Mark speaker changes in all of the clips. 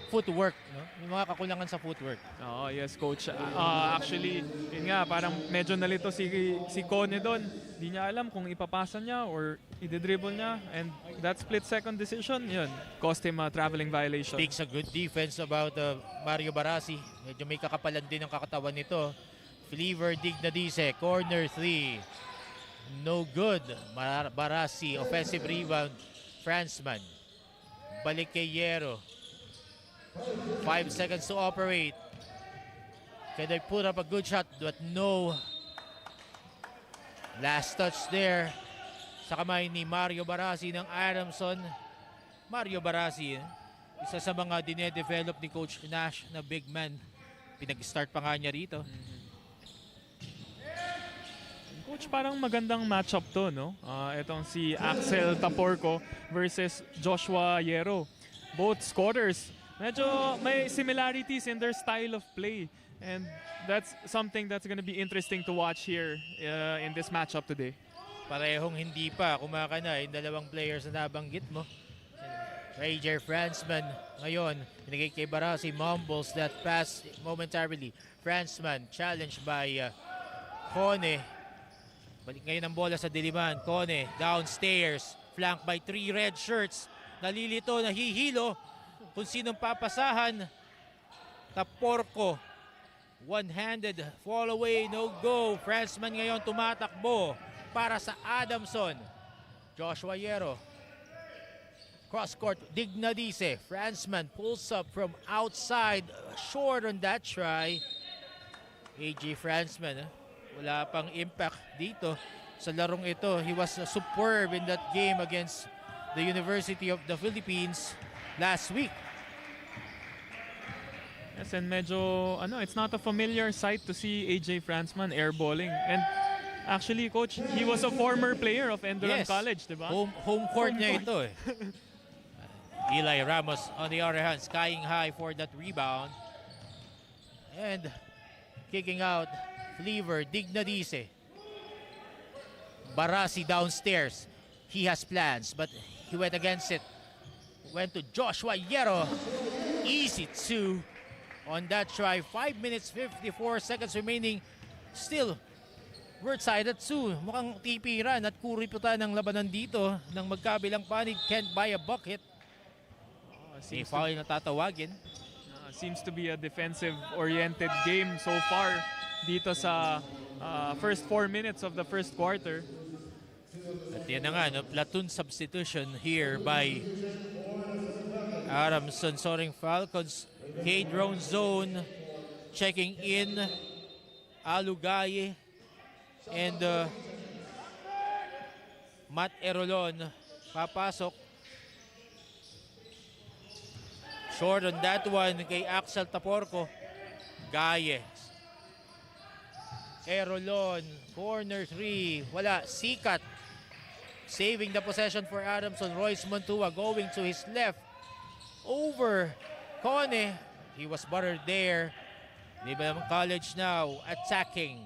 Speaker 1: footwork, no? May mga kakulangan sa footwork.
Speaker 2: Oh, yes, coach. Actually, yun nga, parang medyo nalito si Kone doon. Di niya alam kung ipapasa niya or i-dribble niya. And that split-second decision, yun, cost him a traveling violation.
Speaker 1: Speaks a good defense about Mario Barasi. Medyo may kakapalan din ang kakatawan nito. Fleaver Dignadice, corner 3. No good. Barasi, offensive rebound. Franzman. Balik kay Yero. 5 seconds to operate. Can they put up a good shot? But no. Last touch there sa kamay ni Mario Barasi ng Adamson. Mario Barasi, isa sa mga dinedevelop ni Coach Nash na big man. Pinag-start pa nga niya rito.
Speaker 2: Coach, parang magandang matchup to, no? Itong si Axel Taporco versus Joshua Yero. Both scorers. Medyo may similarities in their style of play. And that's something that's gonna be interesting to watch here in this matchup today.
Speaker 1: Parehong hindi pa kumakana yung dalawang players na nabanggit mo. Ranger Franzman ngayon, binigay kay Barasi, mumbles that pass momentarily. Franzman challenged by Kone. Balik ngayon ang bola sa diliman. Kone downstairs, flanked by 3 red shirts. Nalilito, nahihilo kung sinong papasahan. Taporco, one-handed fall away, no go. Franzman ngayon tumatakbo para sa Adamson. Joshua Yero, cross court, Dignadice. Franzman pulls up from outside, short on that try. AJ Franzman, wala pang impact dito sa larong ito. He was superb in that game against the University of the Philippines last week.
Speaker 2: Yes, and medyo, it's not a familiar sight to see AJ Franzman airballing. And actually, Coach, he was a former player of Enderun College, di ba?
Speaker 1: Home court niya ito eh. Eli Ramos on the other hand, skying high for that rebound. And kicking out, Fleaver Dignadice. Barasi downstairs. He has plans, but he went against it. Went to Joshua Yero. Easy 2 on that try. 5 minutes, 54 seconds remaining. Still, word side at 2. Mukhang tipiran at kuriputan ng labanan dito ng magkabilang panig. Can't buy a bucket. May foul na tatawagin.
Speaker 2: Seems to be a defensive-oriented game so far dito sa first 4 minutes of the first quarter.
Speaker 1: At yan na nga, no? Platoon substitution here by Adamson. Soaring Falcons. K-drone zone. Checking in. Alugaye. And Matt Erolon papasok. Short on that one kay Axel Taporco. Gaye. Erolon, corner 3. Wala, Sikat. Saving the possession for Adamson. Royce Montua going to his left. Over Kone. He was buttered there. Livestram College now attacking.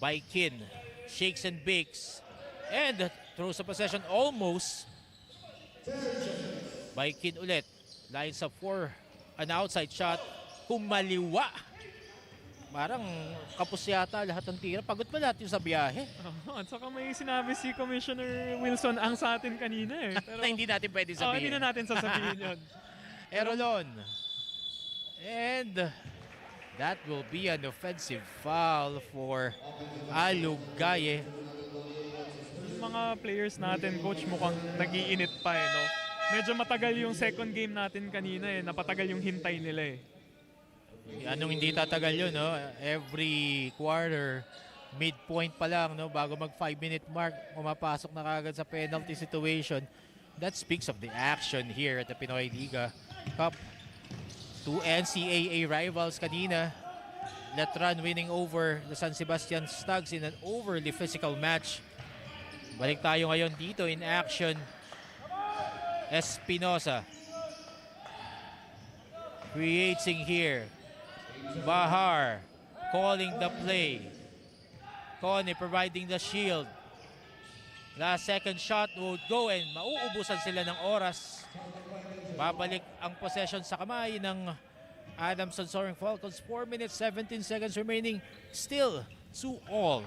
Speaker 1: Baikin. Shakes and bakes. And throws the possession almost. Baikin ulit. Lines up for an outside shot. Kumaliwa. Parang kapos yata lahat ng tira. Pagod pa lahat yung sa biyahe.
Speaker 2: At saka may sinabi si Commissioner Wilson ang sa atin kanina eh. Pero,
Speaker 1: na hindi natin pwede sabihin.
Speaker 2: Hindi na natin sasabihin yun.
Speaker 1: Erolon. And that will be an offensive foul for Alugaye.
Speaker 2: Yung mga players natin, Coach, mukhang nag-iinit pa eh, no? Medyo matagal yung second game natin kanina eh. Napatagal yung hintay nila eh.
Speaker 1: Anong hindi tatagal yun, no? Every quarter, midpoint pa lang, no? Bago mag 5-minute mark, pumapasok na kagad sa penalty situation. That speaks of the action here at the Pinoy Liga Cup. 2 NCAA rivals kanina. Letran winning over the San Sebastian Stags in an overly physical match. Balik tayo ngayon dito in action. Espinosa creating here. Bahar calling the play. Kone providing the shield. Last second shot would go and mauubusan sila ng oras. Babalik ang possession sa kamay ng Adamson Soaring Falcons. 4 minutes, 17 seconds remaining. Still 2-all.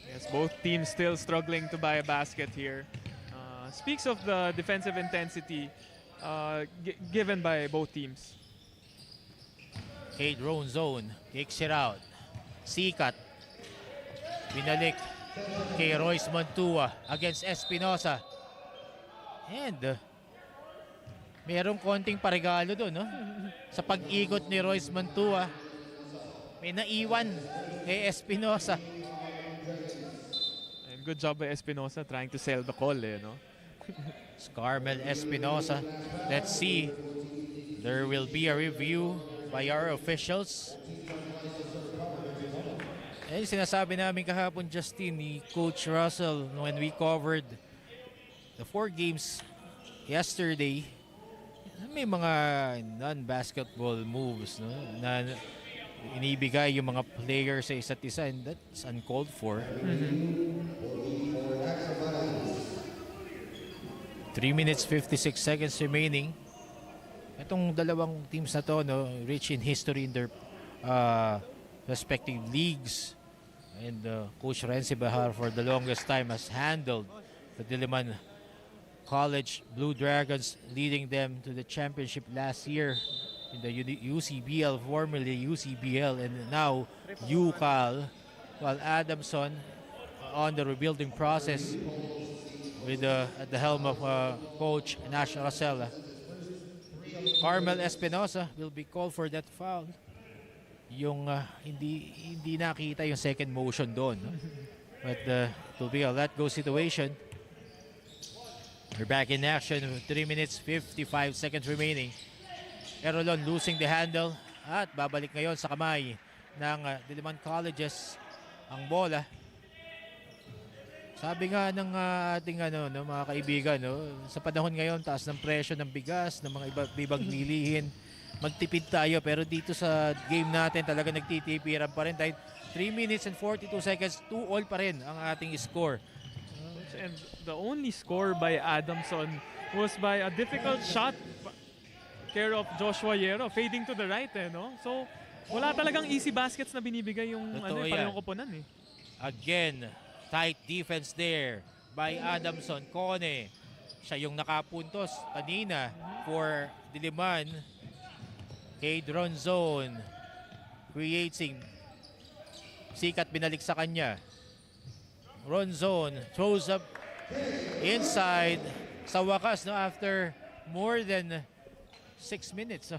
Speaker 2: Yes, both teams still struggling to buy a basket here. Speaks of the defensive intensity given by both teams.
Speaker 1: Kate Roan zone, kicks it out. Sikat. Binalik kay Royce Montua against Espinosa. And merong konting paregalo doon, no? Sa pag-ikot ni Royce Montua, may naiwan kay Espinosa.
Speaker 2: And good job by Espinosa trying to sell the call, no?
Speaker 1: Carmel Espinosa. Let's see. There will be a review by our officials. Eh, sinasabi namin kahapon, Justin, ni Coach Russell when we covered the 4 games yesterday, may mga non-basketball moves, no, na inibigay yung mga players sa isa't isa, and that's uncalled for. 3 minutes 56 seconds remaining. Itong dalawang teams na to, no, rich in history in their respective leagues. And Coach Renzi Bahar for the longest time has handled the Diliman College Blue Dragons, leading them to the championship last year in the UCBL, formerly UCBL, and now UCAL, while Adamson on the rebuilding process with at the helm of Coach Nash Rosella. Carmel Espinosa will be called for that foul. Yung hindi nakita yung second motion doon, no? But it will be a let-go situation. We're back in action with 3 minutes 55 seconds remaining. Erolon losing the handle at babalik ngayon sa kamay ng Diliman Colleges ang bola. Sabi nga ng ating mga kaibigan, no, sa panahon ngayon, taas ng presyo ng bigas, ng mga ibang bilihin, magtipid tayo, pero dito sa game natin talaga nagtitipiran pa rin dahil 3 minutes and 42 seconds, 2-all pa rin ang ating score.
Speaker 2: And the only score by Adamson was by a difficult shot care of Joshua Yero, fading to the right, no? So, wala talagang easy baskets na binibigay yung parehong koponan, eh.
Speaker 1: Again, tight defense there by Adamson. Kone, siya yung nakapuntos kanina for Diliman. Cade Ronzone creating. Sikat binalik sa kanya. Ronzone throws up inside. Sa wakas, no, after more than 6 minutes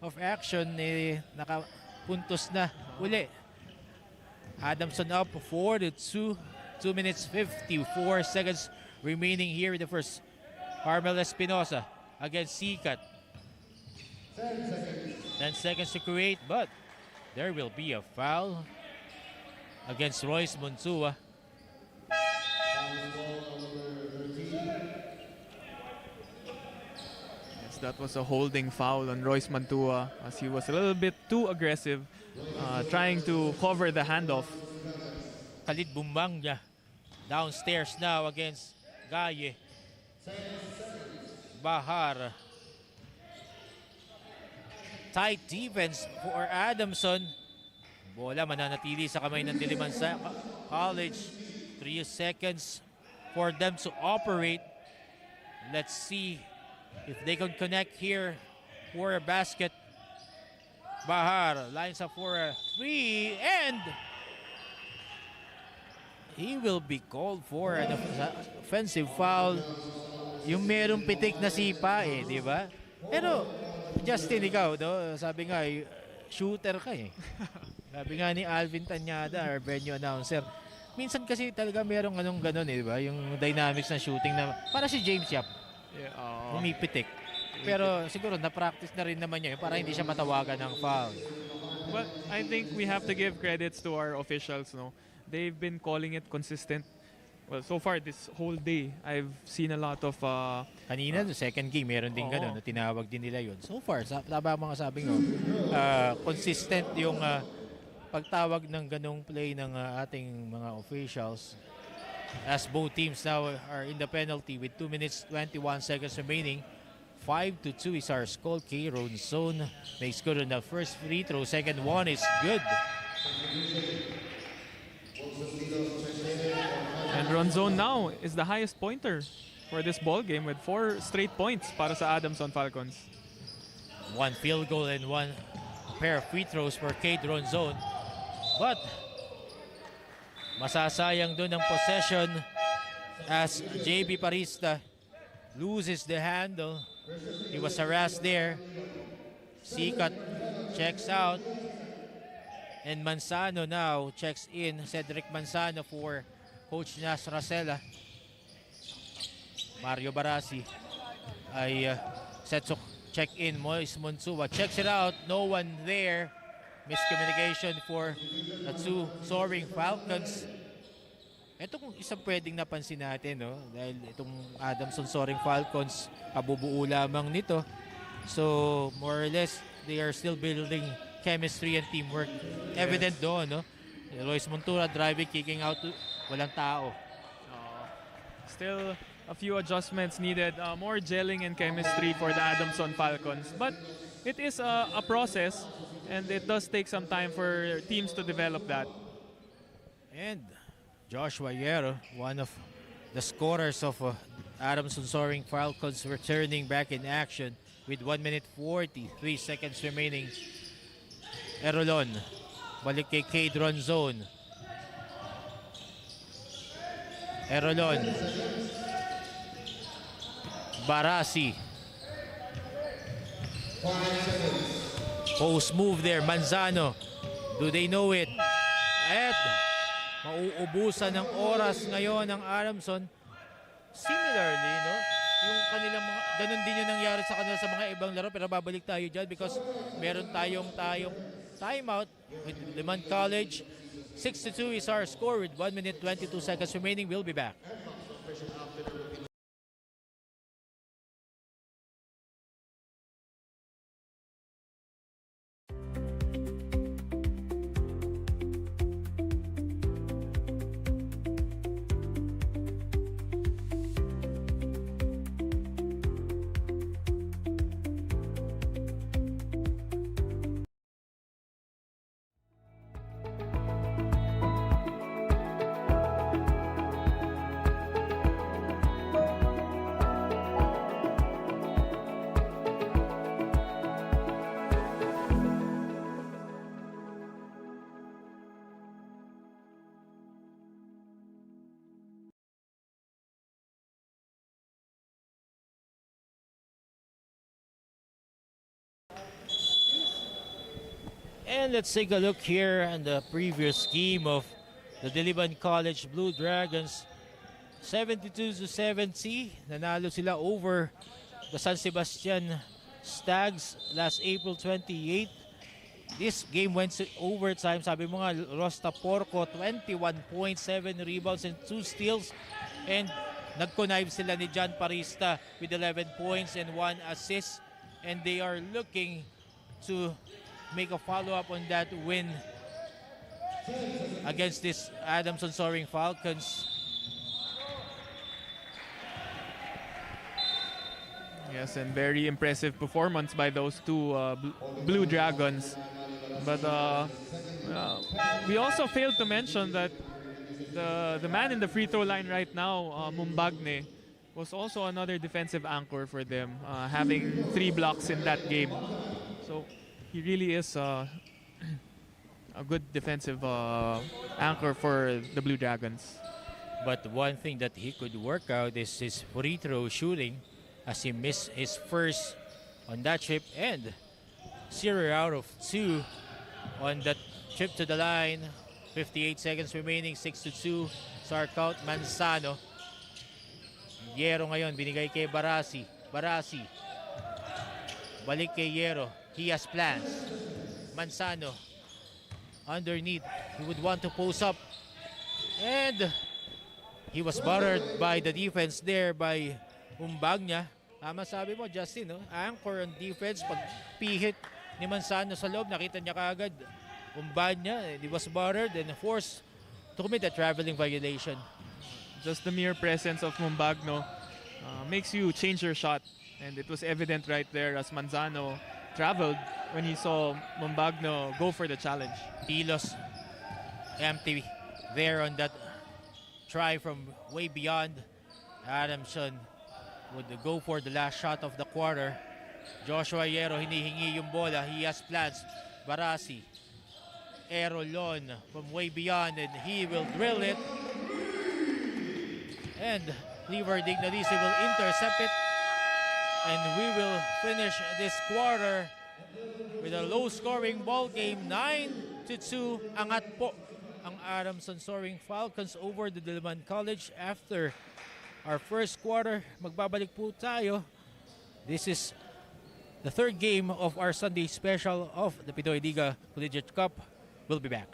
Speaker 1: of action, nakapuntos na uli. Adamson up 4-2. 2 minutes 54 seconds remaining here in the first. Carmel Espinosa against Sikat. 10 seconds to create, but there will be a foul against Royce Montua.
Speaker 2: Yes, that was a holding foul on Royce Montua as he was a little bit too aggressive trying to cover the handoff.
Speaker 1: Khalid Bumbangya downstairs now against Gaye. Bahar. Tight defense for Adamson. Bola mananatili sa kamay ng Diliman College. 3 seconds for them to operate. Let's see if they can connect here for a basket. Bahar lines up for a 3 and he will be called for an offensive foul. Yung merong pitik na sipa, di ba? Pero Justin, ikaw, no, sabi nga, shooter ka, eh. Sabi nga ni Alvin Tanyada, our venue announcer, minsan kasi talaga merong ganon, di ba? Yung dynamics ng shooting na para si James Yap.
Speaker 2: Yeah,
Speaker 1: umipitik. Pero siguro na-practice na rin naman niya para hindi siya matawagan ng foul.
Speaker 2: But I think we have to give credits to our officials, no? They've been calling it consistent. Well, so far this whole day, I've seen a lot of
Speaker 1: kanina, the second game, meron din gano'n, tinawag din nila yun. So far, tama mga sabi ngo, consistent yung pagtawag ng ganong play ng ating mga officials. as both teams now are in the penalty with 2 minutes 21 seconds remaining. 5-2 is our score. K. Ronzon makes good on the first free throw. Second one is good.
Speaker 2: And Ronzon now is the highest pointer for this ball game with 4 straight points para sa Adamson Falcons.
Speaker 1: One field goal and one pair of free throws for Kate Ronzon. But masasayang doon ang possession as JB Parista loses the handle. He was harassed there. Sikat checks out. And Manzano now checks in. Cedric Manzano for Coach Nas Racela. Mario Barasi ay set to check in. Moise Monsua checks it out. No one there. Miscommunication for the two soaring Falcons. Ito kung isang pwedeng napansin natin, no? Dahil itong Adamson Soaring Falcons, kabubuo lamang nito. So, more or less, they are still building chemistry and teamwork. Evident doon, no? Royce Montura driving, kicking out, walang tao.
Speaker 2: Still a few adjustments needed, more gelling and chemistry for the Adamson Falcons. But it is a process, and it does take some time for teams to develop that.
Speaker 1: And Joshua Yero, one of the scorers of Adamson Soaring Falcons, returning back in action with 1 minute 43 seconds remaining. Erolon, balik kay Cade Ronzon. Erolon. Barasi. Post move there, Manzano. Do they know it? At mauubusan ng oras ngayon ng Adamson. Similarly, no? Yung kanilang mga, ganun din yung nangyari sa kanila sa mga ibang laro, pero babalik tayo dyan because meron tayong timeout with Limon College. 6-2 is our score with 1 minute 22 seconds remaining. We'll be back. And let's take a look here on the previous game of the Diliman College Blue Dragons. 72-70. Nanalo sila over the San Sebastian Stags last April 28. This game went to overtime. Sabi mo nga, Rosta Porco, 21 points, 7 rebounds, and 2 steals. And nag-connive sila ni John Parista with 11 points and 1 assist. And they are looking to make a follow-up on that win against this Adamson Soaring Falcons.
Speaker 2: Yes, and very impressive performance by those two Blue Dragons. But we also failed to mention that the man in the free throw line right now, Mumbagne, was also another defensive anchor for them, having 3 blocks in that game. So he really is a good defensive anchor for the Blue Dragons.
Speaker 1: But one thing that he could work out is his free throw shooting, as he missed his first on that trip and 0 out of 2 on that trip to the line. 58 seconds remaining, 6-2. Start count, Manzano. Yero ngayon, binigay kay Barasi. Barasi. Balik kay Yero. He has plans. Manzano. Underneath. He would want to post up. And he was battered by the defense there by Umbagna. Tama sabi mo, Justin, no? Anchor on defense. Pag pihit ni Manzano sa loob, nakita niya kaagad. Umbagna, he was battered and forced to commit a traveling violation.
Speaker 2: Just the mere presence of Mombagno makes you change your shot. And it was evident right there as Manzano traveled when he saw Mombagno go for the challenge.
Speaker 1: Tilos empty there on that try from way beyond. Adamson would go for the last shot of the quarter. Joshua Yero hinihingi yung bola. He has plans. Barasi. Erolon from way beyond and he will drill it. And Lever Dignadisi will intercept it. And we will finish this quarter with a low-scoring ball game. 9-2. Angat po ang Adamson Soaring Falcons over the Diliman College after our first quarter. Magbabalik po tayo. This is the third game of our Sunday special of the PINOYLIGA Collegiate Cup. We'll be back.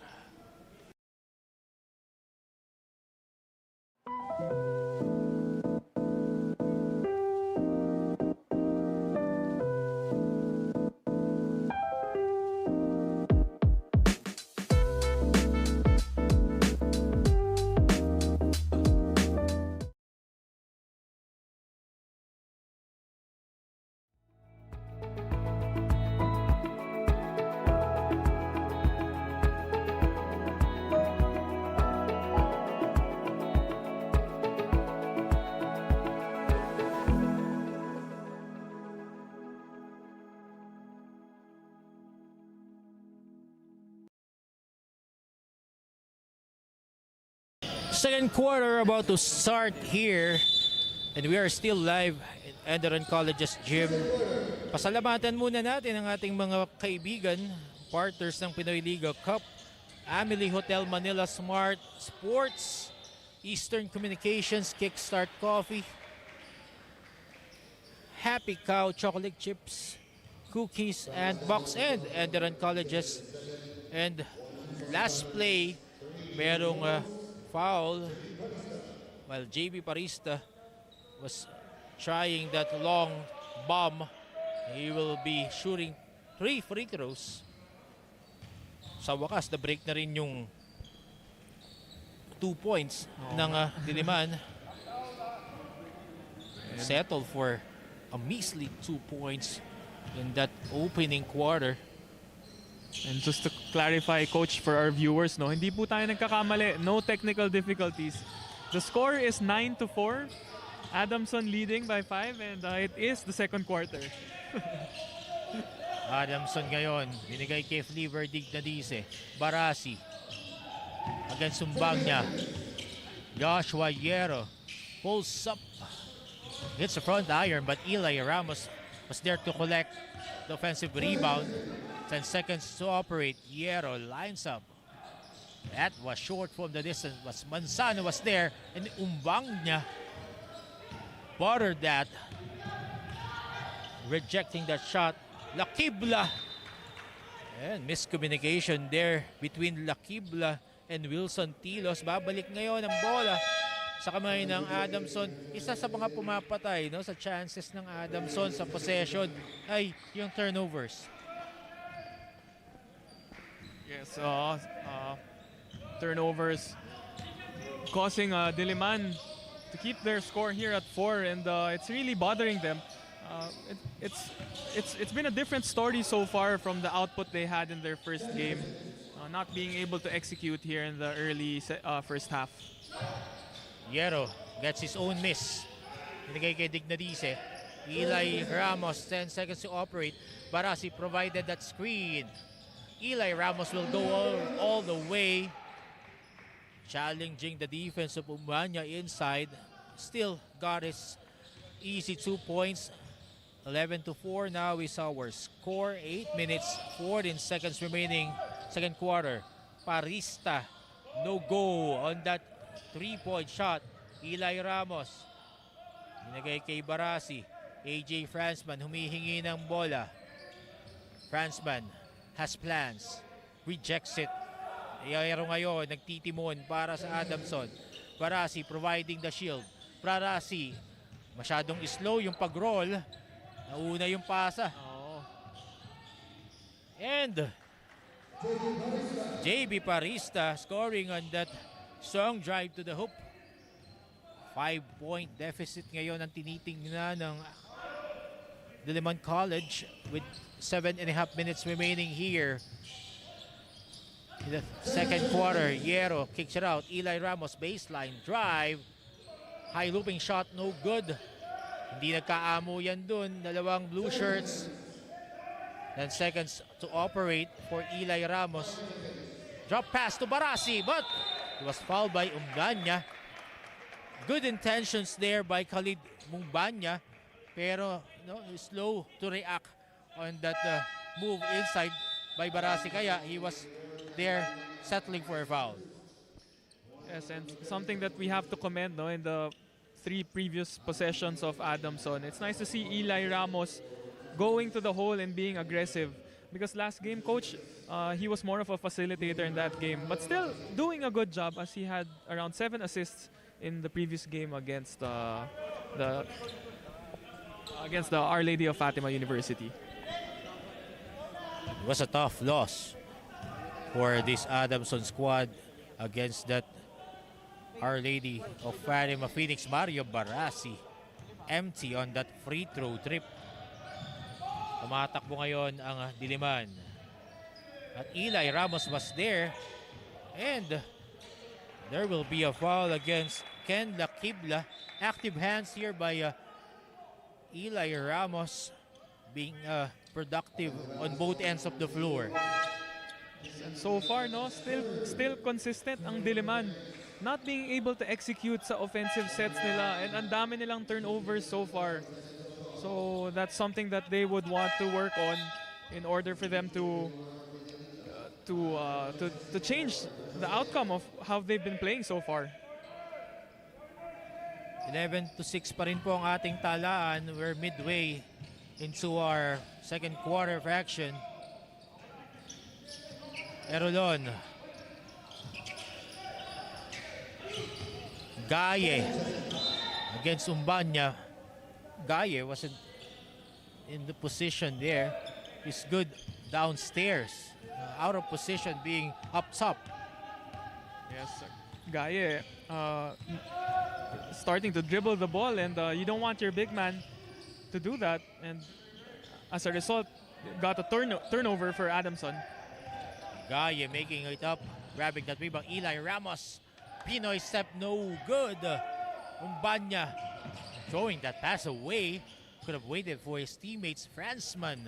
Speaker 1: Second quarter about to start here and we are still live in Enderun College's gym. Pasalamatan muna natin ang ating mga kaibigan, partners ng PINOYLIGA Cup, Amelie Hotel Manila Smart Sports, Eastern Communications, Kickstart Coffee, Happy Cow Chocolate Chips, Cookies and Box End, Enderun Colleges. And last play, merong foul while JB Parista was trying that long bomb. He will be shooting 3 free throws. Sa wakas, na-break na rin yung 2 points ng Diliman. Settle for a measly 2 points in that opening quarter.
Speaker 2: And just to clarify, Coach, for our viewers, no, hindi po tayo nagkakamali. No technical difficulties. The score is 9-4. Adamson leading by 5 and it is the second quarter.
Speaker 1: Adamson ngayon, binigay kay Lever Dignadisi. Barasi. Against sumbang niya. Joshua Yero pulls up. Hits the front iron but Eli Ramos was there to collect the offensive rebound. 10 seconds to operate. Yero lines up. That was short from the distance. Was Manzano was there and umbang niya. Buttered that. Rejecting that shot. Lakibla. And miscommunication there between Lakibla and Wilson Tilos. Babalik ngayon ang bola sa kamay ng Adamson. Isa sa mga pumapatay, no, sa chances ng Adamson sa possession ay yung turnovers.
Speaker 2: Yes, turnovers causing Diliman to keep their score here at 4 and it's really bothering them. It's been a different story so far from the output they had in their first game. Not being able to execute here in the early first half.
Speaker 1: Yero gets his own miss. Binigay kay Dignadisi. Eli Ramos, 10 seconds to operate. Barasi provided that screen. Eli Ramos will go all the way, challenging the defense of Umanya inside. Still got his easy 2 points. 11-4 now is our score. 8 minutes, 14 seconds remaining. Second quarter. Parista, no go on that 3-point shot. Eli Ramos, binigay kay Barasi. AJ Fransman humihingi ng bola. Fransman has plans, rejects it. Yero ngayon, nagtitimon para sa Adamson. Barasi providing the shield. Barasi, masyadong slow yung pag-roll. Nauna yung pasa. And JB Parista scoring on that strong drive to the hoop. 5-point deficit ngayon ang tinitingnan ng Diliman College with 7.5 minutes remaining here. In the second quarter, Hierro kicks it out. Eli Ramos baseline drive. High looping shot, no good. Hindi nagkaamo yan dun. Dalawang blue shirts. 10 seconds to operate for Eli Ramos. Drop pass to Barasi, but it was fouled by Umbanya. Good intentions there by Khalid Mumbanya, pero slow to react on that move inside by Barasi. Kaya he was there settling for a foul.
Speaker 2: Yes, and something that we have to commend in the 3 previous possessions of Adamson. It's nice to see Eli Ramos going to the hole and being aggressive. Because last game, coach, he was more of a facilitator in that game. But still doing a good job as he had around 7 assists in the previous game against the Our Lady of Fatima University.
Speaker 1: It was a tough loss for this Adamson squad against that Our Lady of Fatima Phoenix. Mario Barasi empty on that free throw trip. Tumatakbo ngayon ang Diliman. At Eli Ramos was there. And there will be a foul against Ken Lakibla. Active hands here by Eli Ramos, being productive on both ends of the floor.
Speaker 2: And so far, still consistent ang Diliman. Not being able to execute sa offensive sets nila. And ang dami nilang turnovers so far. So that's something that they would want to work on in order for them to change the outcome of how they've been playing so far.
Speaker 1: 11-6 pa rin po ang ating talaan. We're midway into our second quarter fraction. Erolon. Gaye against Umbanya. Gaye wasn't in the position there. He's good downstairs. Out of position being up top.
Speaker 2: Yes, sir. Gaye starting to dribble the ball, and you don't want your big man to do that. And as a result, got a turnover for Adamson.
Speaker 1: Gaye making it up. Grabbing that rebound. Eli Ramos. Pinoy step no good. Umbanya throwing that pass away. Could have waited for his teammates. Fransman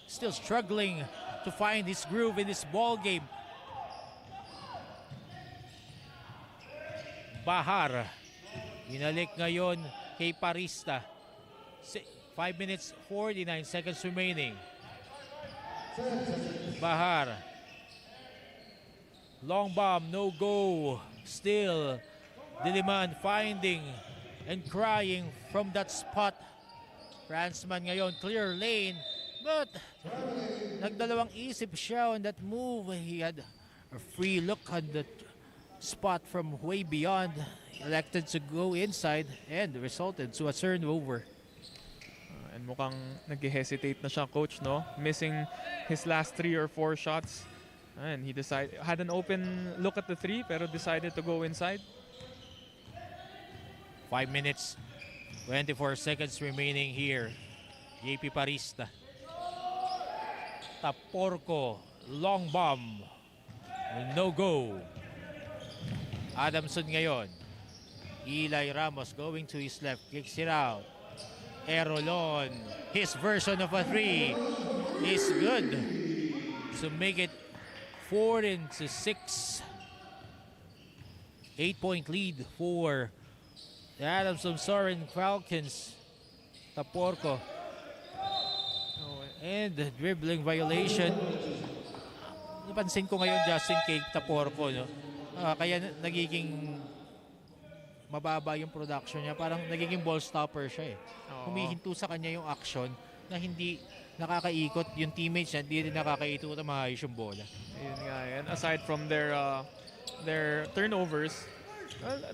Speaker 1: still struggling to find his groove in this ball game. Bahar. Inalik ngayon kay Parista. 5 minutes 49 seconds remaining. Bahar. Long bomb, no go. Still Diliman finding and crying from that spot. Fransman ngayon, clear lane. But nagdalawang isip siya on that move. He had a free look on that spot from way beyond. Elected to go inside and resulted to a turnover.
Speaker 2: And mukhang nag-hesitate na siya, coach, no? Missing his last 3 or 4 shots. And he had an open look at the 3 pero decided to go inside.
Speaker 1: 5 minutes, 24 seconds remaining here. JP Parista. Taporco, long bomb. No go. Adamson ngayon. Eli Ramos going to his left, kicks it out. Erolon, his version of a 3 is good to make it 4-6. 8-point lead for the Adamson Soren Falcons. Taporco. And the dribbling violation. Napansin ko ngayon, Justin, kay Taporco, no? Kaya nagiging mababa yung production niya. Parang nagiging ball stopper siya eh. Humihinto sa kanya yung action na hindi nakakaikot yung teammates niya, hindi rin nakakaikot na maayos yung bola.
Speaker 2: Ayun nga, and aside from their turnovers,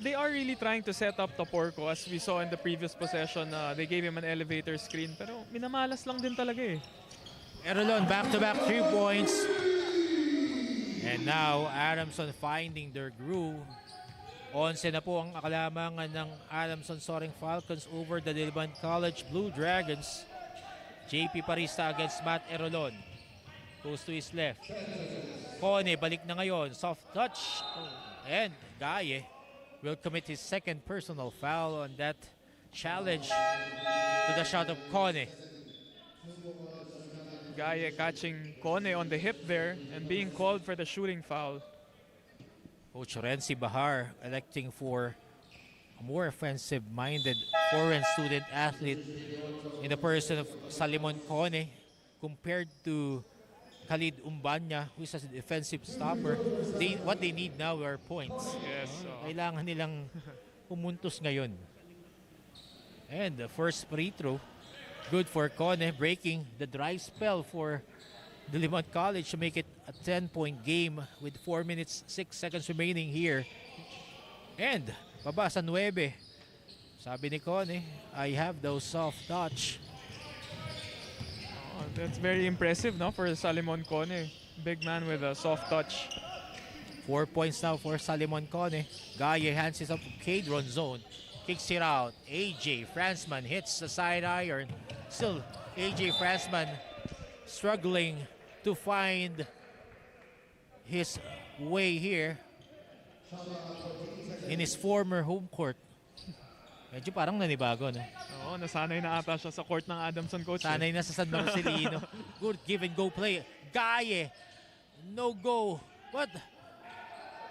Speaker 2: they are really trying to set up Taporco. As we saw in the previous possession, they gave him an elevator screen. Pero minamalas lang din talaga eh.
Speaker 1: Erolon, back-to-back 3 points. And now, Adamson finding their groove. 11 na po ang kalamangan ng Adamson Soaring Falcons over the Diliman College Blue Dragons. JP Parista against Matt Erolon. Goes to his left. Kone, balik na ngayon. Soft touch. And Gaye will commit his second personal foul on that challenge to the shot of Kone.
Speaker 2: Gaye catching Kone on the hip there and being called for the shooting foul.
Speaker 1: Coach Renzi Bahar electing for a more offensive-minded foreign student athlete in the person of Salimon Kone compared to Khalid Umbanya, who is a defensive stopper. What they need now are points.
Speaker 2: Yes.
Speaker 1: Kailangan nilang pumuntos ngayon. And the first free throw, good for Kone, breaking the dry spell for Diliman College to make it a 10-point game with 4 minutes, 6 seconds remaining here. And baba sa 9. Sabi ni Kone, I have those soft touch.
Speaker 2: That's very impressive, no, for Salimon Kone. Big man with a soft touch.
Speaker 1: 4 points now for Salimon Kone. Gaye hands it up to Cadron zone. Kicks it out. AJ Fransman hits the side iron. Still, AJ Fransman struggling to find his way here in his former home court. Medyo parang nanibago, no?
Speaker 2: Oo, nasanay na ata siya sa court ng Adamson, coach.
Speaker 1: Sanay na sa San Marcelino. Good give and go play. Gaye, no go. But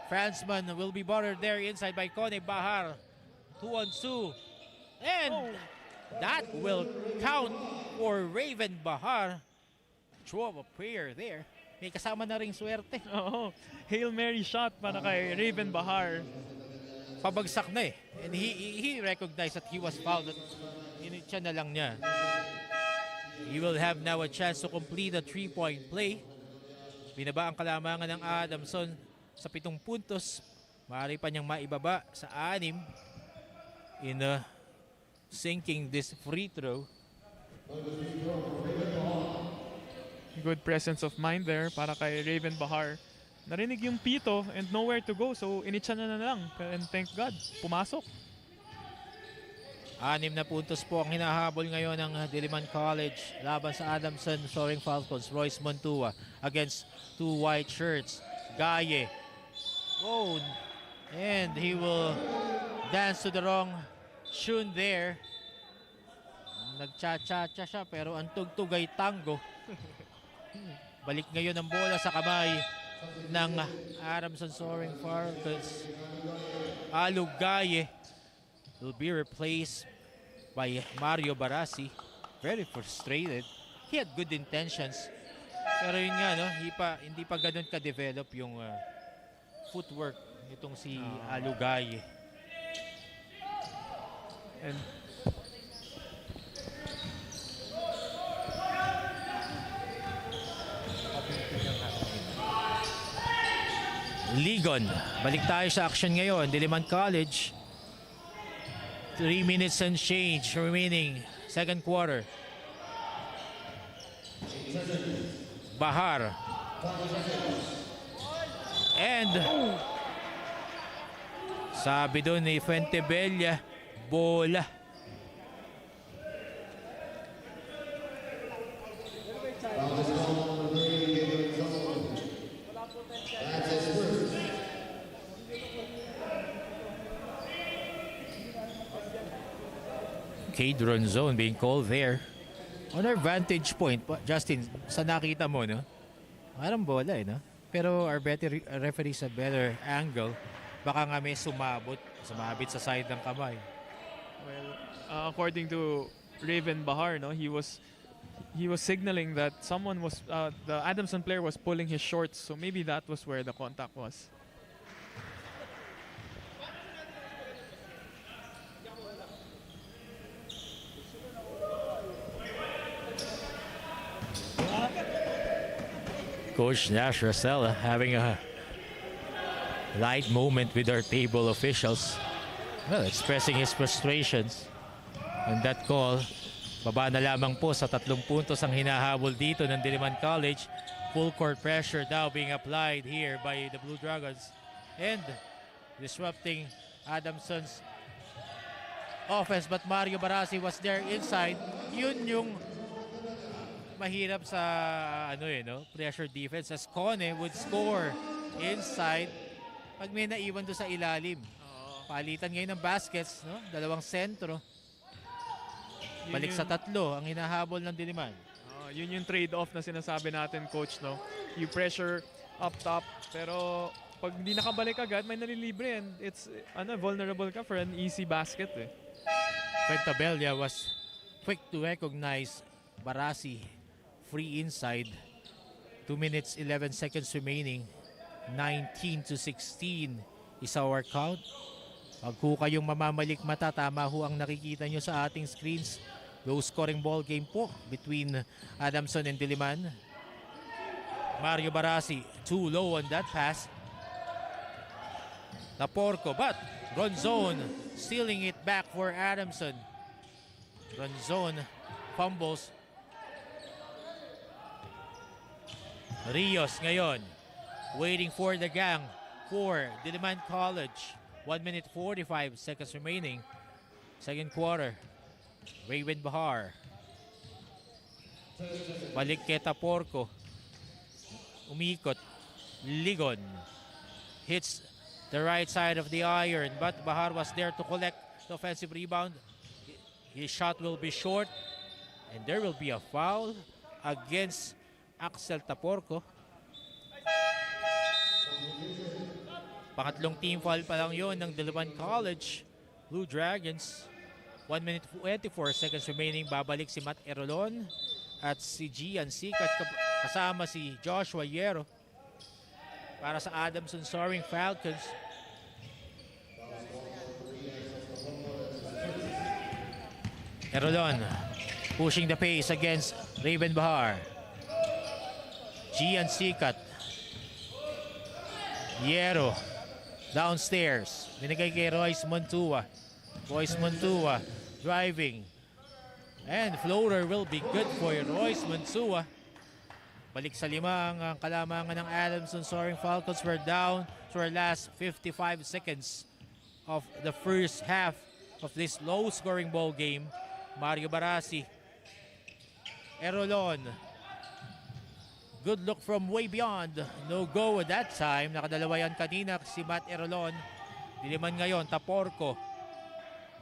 Speaker 1: Fransman will be bothered there inside by Kone Bahar. 2-on-2. And that will count for Raven Bahar. Throw of a prayer there. May kasama na ring swerte.
Speaker 2: Oo, Hail Mary shot para kay Raven Bahar.
Speaker 1: Pabagsak na eh. And he recognized that he was fouled. Initya na lang niya. He will have now a chance to complete a 3-point play. Binaba ang kalamangan ng Adamson sa 7 puntos. Maaari pa niyang maibaba sa 6 in sinking this free throw.
Speaker 2: Good presence of mind there para kay Raven Bahar. Narinig yung pito and nowhere to go, so initsa na lang. And thank God, pumasok.
Speaker 1: 6 na puntos po ang hinahabol ngayon ng Diliman College laban sa Adamson Soaring Falcons. Royce Montua against 2 white shirts. Gaye. Oh, and he will dance to the wrong tune there. Nagcha-cha-cha siya pero ang tugtog ay tango. Balik ngayon ang bola sa kamay ng Adamson Soaring Falcons. Gaye will be replaced by Mario Barasi. Very frustrated. He had good intentions. Pero yun nga, no, hindi pa ganun ka-develop yung footwork nitong si Gaye.
Speaker 2: And
Speaker 1: Ligon. Balik tayo sa action ngayon. Diliman College. 3 minutes and change remaining. Second quarter. Bahar. And sabi doon ni Fuentebella, bola. Cadron zone being called there. On our vantage point, Justin, sa nakita mo, no? Parang bola eh, no? Pero our better referee sa better angle, baka nga may sumabit sa side ng kamay.
Speaker 2: well, according to Raven Bahar, no, he was signaling that someone was the Adamson player was pulling his shorts, so maybe that was where the contact was.
Speaker 1: Coach Nash Rosella having a light moment with our table officials. Well, expressing his frustrations. And that call, baba na lamang po sa 3 puntos ang hinahabol dito ng Diliman College. Full court pressure now being applied here by the Blue Dragons. And disrupting Adamson's offense, but Mario Barasi was there inside. Yun yung mahirap sa pressure defense, as Kone would score inside pag may naiwan doon sa ilalim. Palitan ngayon ng baskets, no? Dalawang sentro. Balik sa tatlo ang hinahabol ng Diliman.
Speaker 2: Yun yung trade-off na sinasabi natin, coach, no? You pressure up top, pero pag hindi nakabalik agad, may nalilibre and it's vulnerable ka for an easy basket eh.
Speaker 1: Pentabella was quick to recognize Barasi free inside. 2 minutes 11 seconds remaining. 19-16 is our count. Pag ho kayong mamamalik mata, tama ho ang nakikita nyo sa ating screens. Low scoring ball game po between Adamson and Diliman. Mario Barasi too low on that pass. Taporco, but Ronzon stealing it back for Adamson. Ronzon fumbles. Rios ngayon waiting for the gang for Diliman College. 1 minute 45 seconds remaining. Second quarter. Raven Bahar. Balik kay Taporco. Umikot. Ligon. Hits the right side of the iron, but Bahar was there to collect the offensive rebound. His shot will be short, and there will be a foul against Axel Taporco. Pangatlong team foul pa lang yun ng Diliman College Blue Dragons. 1 minute 24 seconds remaining. Babalik si Matt Erolon at si Gian Sikat kasama si Joshua Yero para sa Adamson Soaring Falcons. Erolon pushing the pace against Raven Bahar. Gian Sikat. Yero downstairs. Binigay kay Royce Montua. Royce Montua driving. And floater will be good for Royce Montua. Balik sa lima ang kalamangan ng Adamson Soaring Falcons. We're down to our last 55 seconds of the first half of this low-scoring ball game. Mario Barasi. Erolon. Good look from way beyond. No go at that time. Nakadalawa yan kanina si Matt Erolon. Diliman ngayon, Taporco.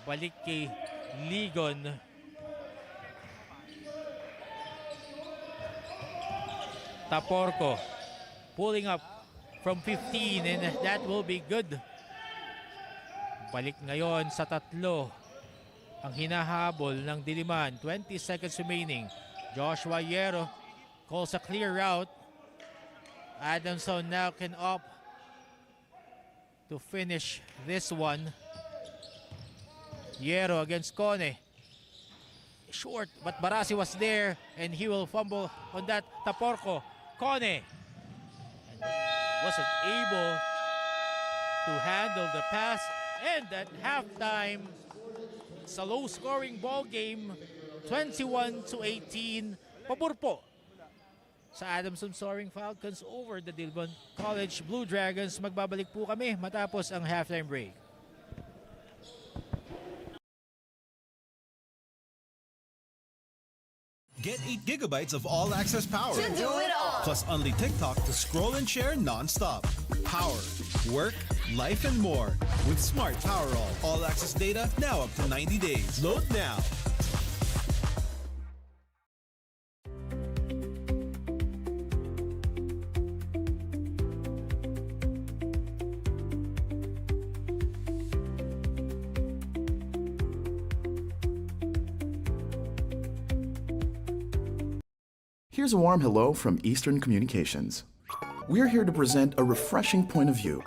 Speaker 1: Balik kay Ligon. Taporco pulling up from 15 and that will be good. Balik ngayon sa tatlo ang hinahabol ng Diliman. 20 seconds remaining. Joshua Yero calls a clear route. Adamson now can opt to finish this one. Yero against Kone. Short, but Barasi was there and he will fumble on that. Taporco. Kone wasn't able to handle the pass, and at halftime it's a low-scoring ball game, 21-18. Pabor po sa Adamson Soaring Falcons over the Diliman College Blue Dragons. Magbabalik po kami matapos ang halftime break.
Speaker 3: Get 8 gigabytes of all-access power.
Speaker 4: To do it all.
Speaker 3: Plus only TikTok to scroll and share non-stop. Power, work, life, and more. With Smart Power all-access data now up to 90 days. Load now.
Speaker 5: Here's a warm hello from Eastern Communications. We're here to present a refreshing point of view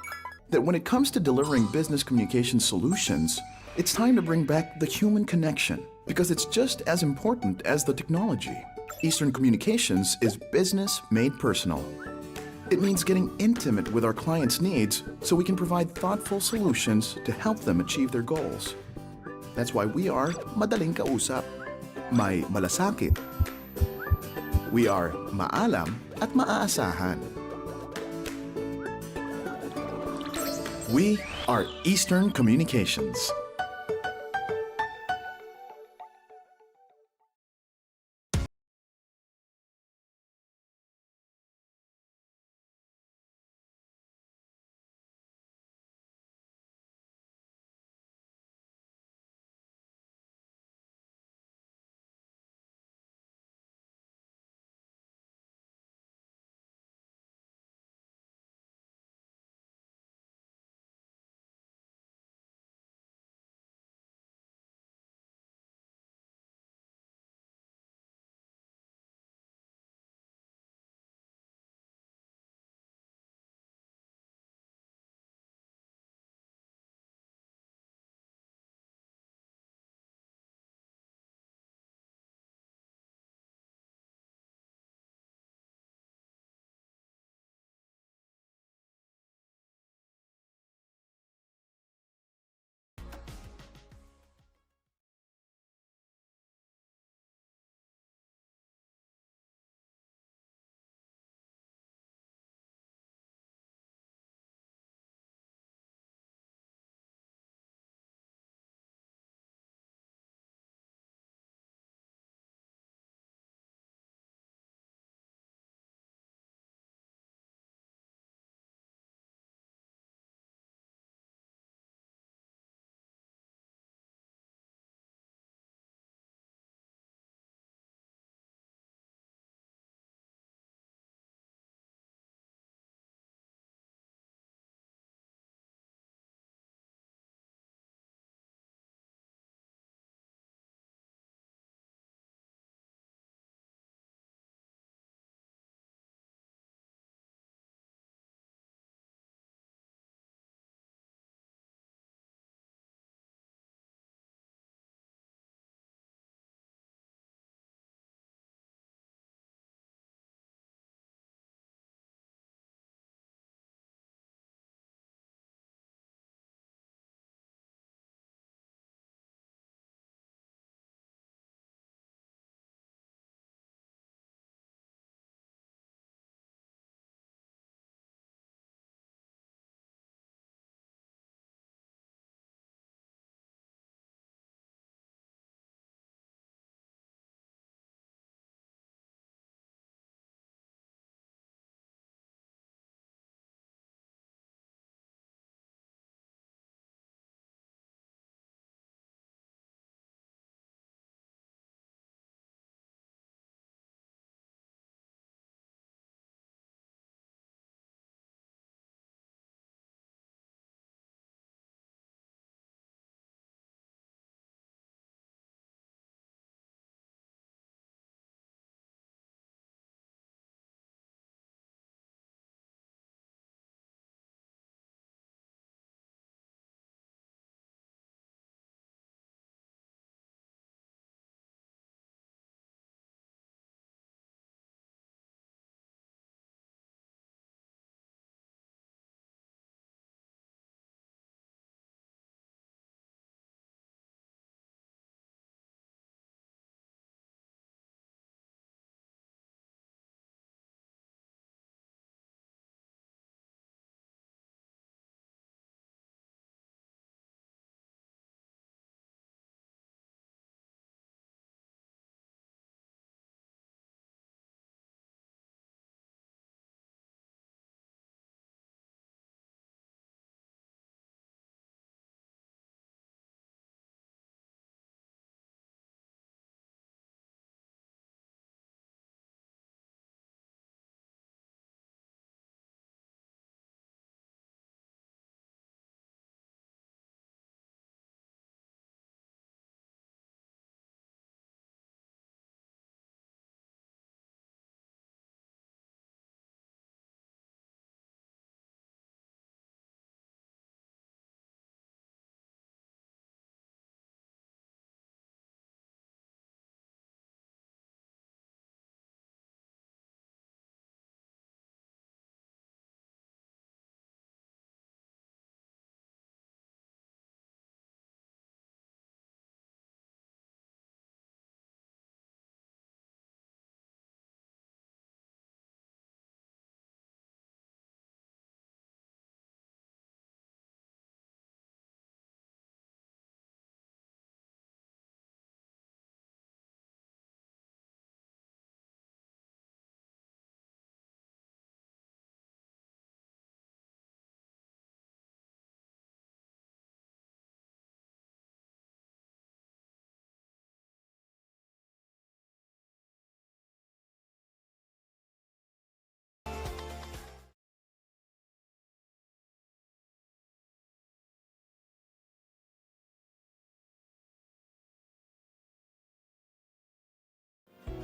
Speaker 5: that when it comes to delivering business communication solutions, it's time to bring back the human connection because it's just as important as the technology. Eastern Communications is business made personal. It means getting intimate with our clients' needs so we can provide thoughtful solutions to help them achieve their goals. That's why we are madaling kausap, may malasakit. We are maalam at maaasahan. We are Eastern Communications.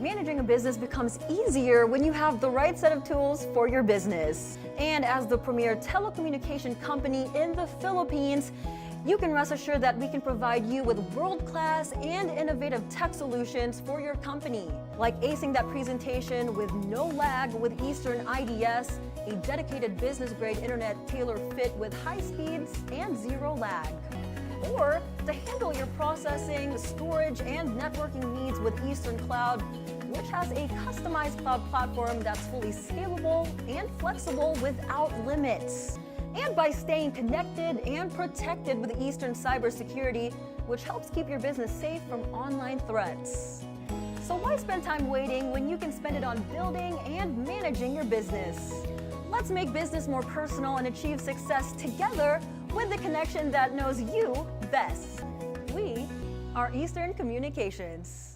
Speaker 4: Managing a business becomes easier when you have the right set of tools for your business. And as the premier telecommunication company in the Philippines, you can rest assured that we can provide you with world-class and innovative tech solutions for your company, like acing that presentation with no lag with Eastern IDS, a dedicated business-grade internet tailor-fit with high speeds and zero lag. Or to handle your processing, storage, and networking needs with Eastern Cloud, which has a customized cloud platform that's fully scalable and flexible without limits. And by staying connected and protected with Eastern Cybersecurity, which helps keep your business safe from online threats. So why spend time waiting when you can spend it on building and managing your business? Let's make business more personal and achieve success together with the connection that knows you best. We are Eastern Communications.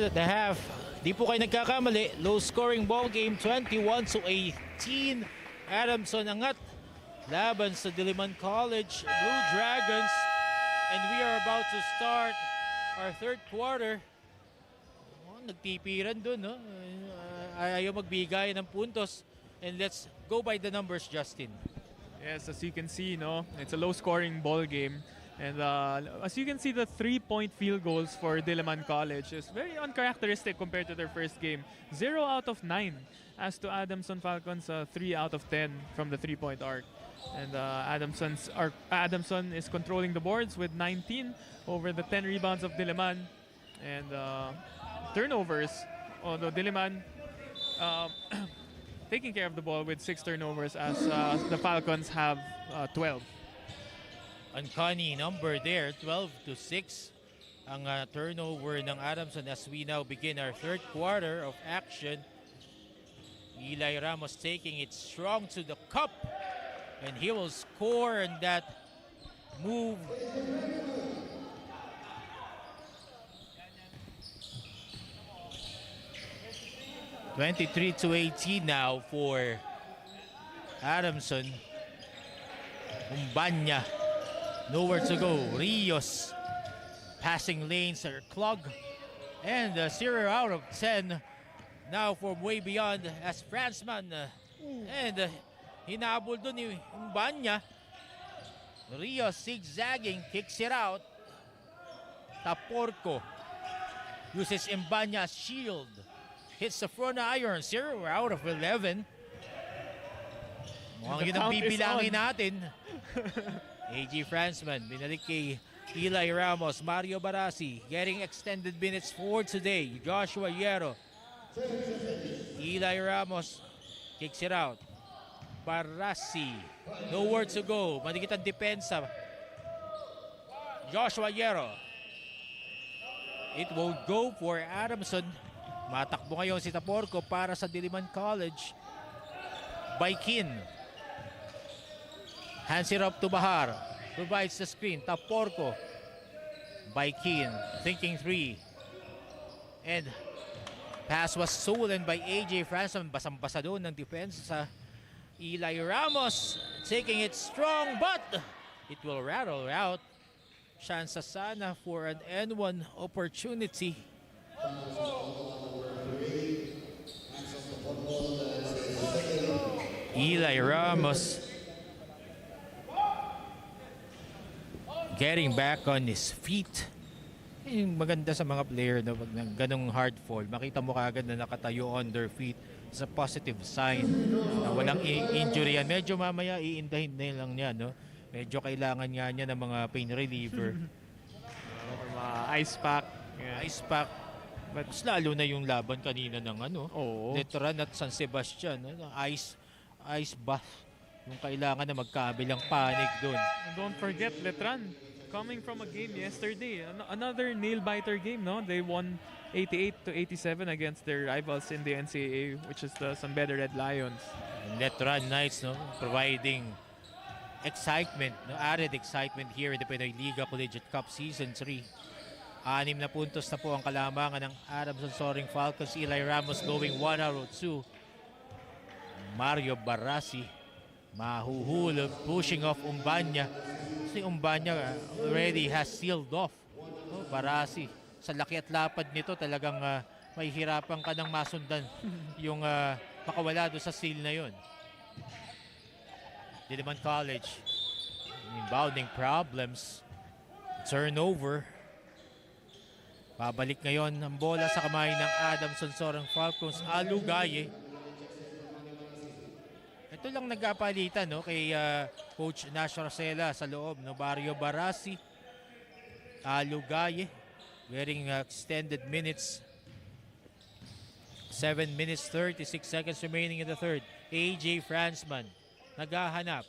Speaker 1: At the half, di po kayo nagkakamali. Low scoring ball game, 21-18. Adamson angat laban sa Diliman College Blue Dragons. And we are about to start our third quarter. Oh, nagtipiran dun, no? Ayaw magbigay ng puntos. And let's go by the numbers, Justin.
Speaker 2: Yes, as you can see, no, it's a low-scoring ball game. And as you can see, the 3-point field goals for Diliman College is very uncharacteristic compared to their first game. 0 out of 9. As to Adamson Falcons, 3 out of 10 from the 3-point arc. And Adamson is controlling the boards with 19 over the 10 rebounds of Diliman. And turnovers, although Diliman taking care of the ball with 6 turnovers as the Falcons have 12.
Speaker 1: Uncanny number there, 12-6 ang turnover ng Adamson as we now begin our third quarter of action. Eli Ramos taking it strong to the cup, and he will score in that move. (23-18) now for Adamson. Umbanya. Nowhere to go. Rios. Passing lanes are clogged. And 0 out of 10. Now from way beyond as Fransman. And hinabol doon ni Umbanya. Rios zigzagging. Kicks it out. Taporco uses Umbanya's shield. Hits the front iron. 0 out of 11. Mukhang yun ang bibilangin natin. A.G. Fransman, binalik kay Eli Ramos, Mario Barasi, getting extended minutes for today. Joshua Yero. Eli Ramos kicks it out. Barasi, nowhere to go. Madikit ang depensa. Joshua Yero. It will go for Adamson. Matakbo ngayon si Taporco para sa Diliman College. Baikin. Hands it up to Bahar. Provides the screen. Taporco. Baikin. Thinking three. And pass was stolen by A.J. Franson. Basang-basa doon ng defense sa Eli Ramos. Taking it strong, but it will rattle out. chance sana for an N1 opportunity. Eli Ramos getting back on his feet. Yung maganda sa mga player na pag ganong hard fall, makita mo kagad na nakatayo on their feet. It's a positive sign na walang injury yan. Medyo mamaya iindahin na lang niya, no? Medyo kailangan nga niya ng mga pain reliever.
Speaker 2: Ice pack. Yeah.
Speaker 1: Ice pack. But mas lalo na yung laban kanina ng Letran at San Sebastian. Ice bath. Yung kailangan na magkabilang panig doon.
Speaker 2: Don't forget, Letran, coming from a game yesterday, another nail-biter game, no? They won 88-87 against their rivals in the NCAA, which is the San Beda Red Lions.
Speaker 1: And Letran Knights, no, providing excitement, no, added excitement here in the PINOYLIGA Collegiate Cup Season 3. 6 na puntos na po ang kalamangan ng Adamson Soaring Falcons. Eli Ramos going 1 out of 2. Mario Barasi mahuhulog, pushing off Umbanya. Si Umbanya already has sealed off. Barasi, sa laki at lapad nito talagang mahihirapan ka ng masundan yung makawala doon sa seal na yun. Diliman College, inbounding problems, turnover. Babalik ngayon ang bola sa kamay ng Adamson Soaring Falcons. Alugaye. Ito lang nagkapalitan, no, kay Coach Nash Rosella sa loob, no? Mario Barasi, Alugaye, wearing extended minutes. 7 minutes 36 seconds remaining in the third. AJ Fransman naghahanap.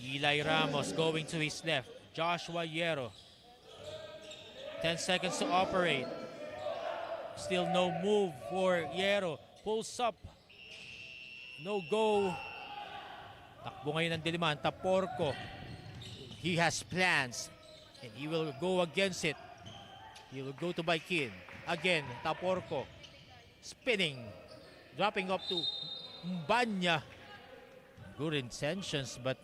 Speaker 1: Eli Ramos going to his left. Joshua Yero. 10 seconds to operate. Still no move for Yero. Pulls up. No go. Takbo ngayon ng Diliman. Taporco. He has plans. And he will go against it. He will go to Baikin. Again, Taporco. Spinning. Dropping up to Mbanya. Good intentions, but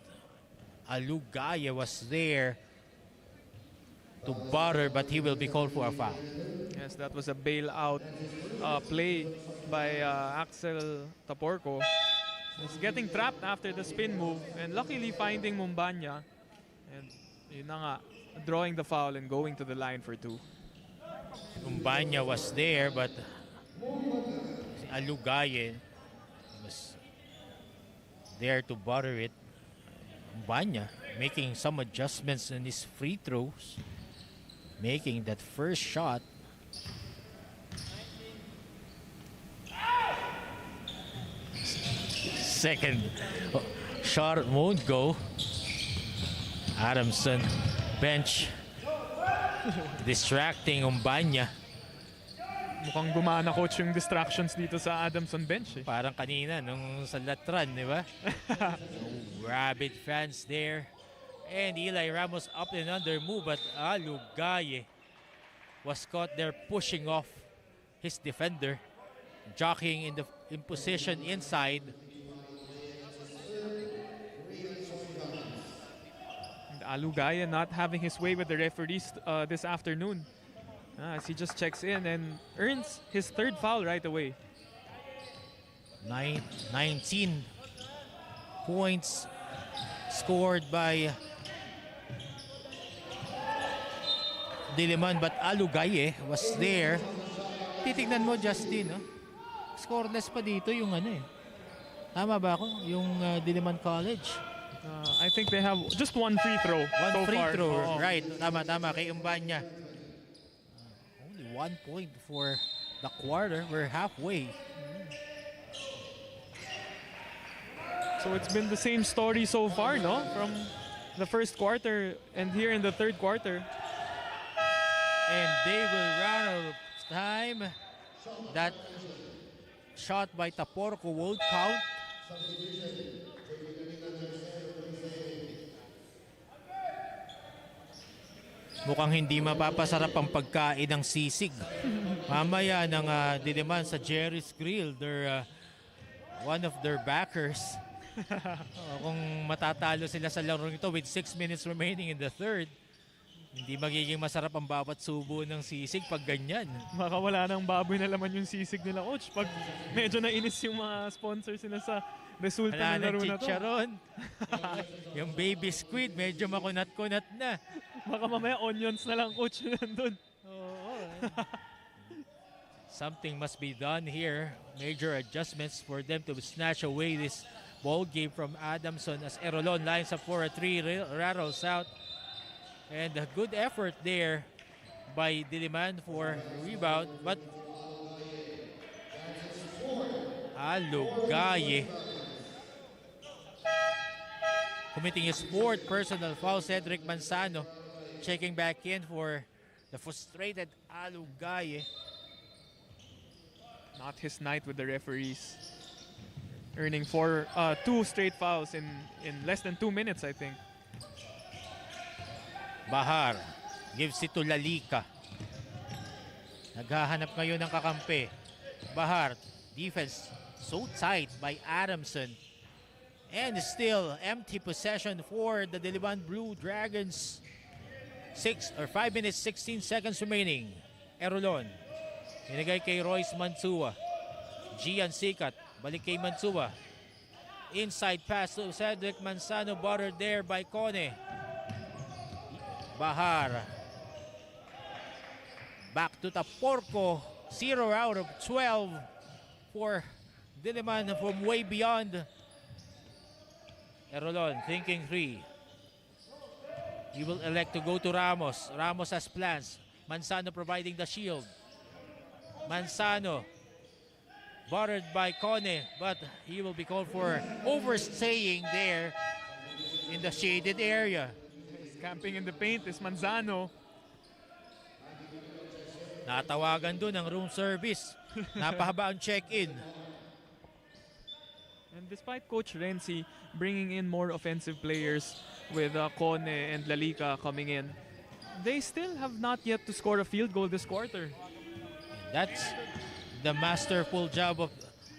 Speaker 1: Alugaye was there to butter, but he will be called for a foul.
Speaker 2: Yes, that was a bailout play by Axel Taporco. He's getting trapped after the spin move and luckily finding Mumbanya. And yun na nga, drawing the foul and going to the line for 2.
Speaker 1: Mumbanya was there, but Alugaye was there to butter it. Mumbanya making some adjustments in his free throws, making that first shot. Second shot won't go. Adamson bench distracting Umbanya.
Speaker 2: Mukhang gumana, coach, yung distractions dito sa Adamson bench.
Speaker 1: Parang kanina nung sa Latran, di ba? Rabid fans there. And Eli Ramos up and under move, but Alugaye was caught there pushing off his defender, jockeying in position inside.
Speaker 2: And Alugaye not having his way with the referees this afternoon. As he just checks in and earns his 3rd foul right away.
Speaker 1: 19 points scored by Diliman, but Alugaye was there. Titignan mo, Justin, no? Scoreless pa dito yung ano eh. Tama ba ako? Yung Diliman College.
Speaker 2: I think they have just one free throw.
Speaker 1: One free
Speaker 2: far.
Speaker 1: throw, right. Tama, kay Umbanya. Only 1 point for the quarter. We're halfway.
Speaker 2: So it's been the same story so far, no? From the first quarter and here in the 3rd quarter.
Speaker 1: And they will run out of time. That shot by Taporco won't count. Mukhang hindi mapapasarap ang pagkain ng sisig. Mamaya ng Diliman sa Jerry's Grill. They're one of their backers. Kung matatalo sila sa laro nito with 6 minutes remaining in the third, hindi magiging masarap ang bawat subo ng sisig pag ganyan.
Speaker 2: Baka wala nang baboy na laman yung sisig nila, coach. Pag medyo nainis yung mga sponsors nila sa resulta
Speaker 1: Wala
Speaker 2: ng
Speaker 1: ng
Speaker 2: laro na to.
Speaker 1: chicharon. Yung baby squid, medyo makunat-kunat na.
Speaker 2: Baka mamaya onions na lang, coach, nandun.
Speaker 1: Oo. Something must be done here. Major adjustments for them to snatch away this ball game from Adamson as Erolon lines up for a 3, rattles out. And a good effort there by Diliman for rebound, but Alugaye committing his 4th personal foul. Cedric Manzano checking back in for the frustrated Alugaye.
Speaker 2: Not his night with the referees. Earning 2 straight fouls in less than 2 minutes, I think.
Speaker 1: Bahar gives it to Lalika. Naghahanap ngayon ng kakampi. Bahar, defense so tight by Adamson. And still empty possession for the Diliman Blue Dragons. 5 minutes 16 seconds remaining. Erolon. Inigay kay Royce Mansua. Gian Sikat. Balik kay Mansua. Inside pass to Cedric Manzano. Buttered there by Cone. Bahar. Back to Taporco. 0 out of 12 for Diliman from way beyond. Erolon thinking 3. He will elect to go to Ramos. Ramos has plans. Manzano providing the shield. Manzano. Buttered by Cone, but he will be called for overstaying there in the shaded area.
Speaker 2: Camping in the paint is Manzano.
Speaker 1: Natawagan doon ang room service. Napahaba ang check-in.
Speaker 2: And despite Coach Renzi bringing in more offensive players with Cone and Lalika coming in, they still have not yet to score a field goal this quarter.
Speaker 1: That's the masterful job of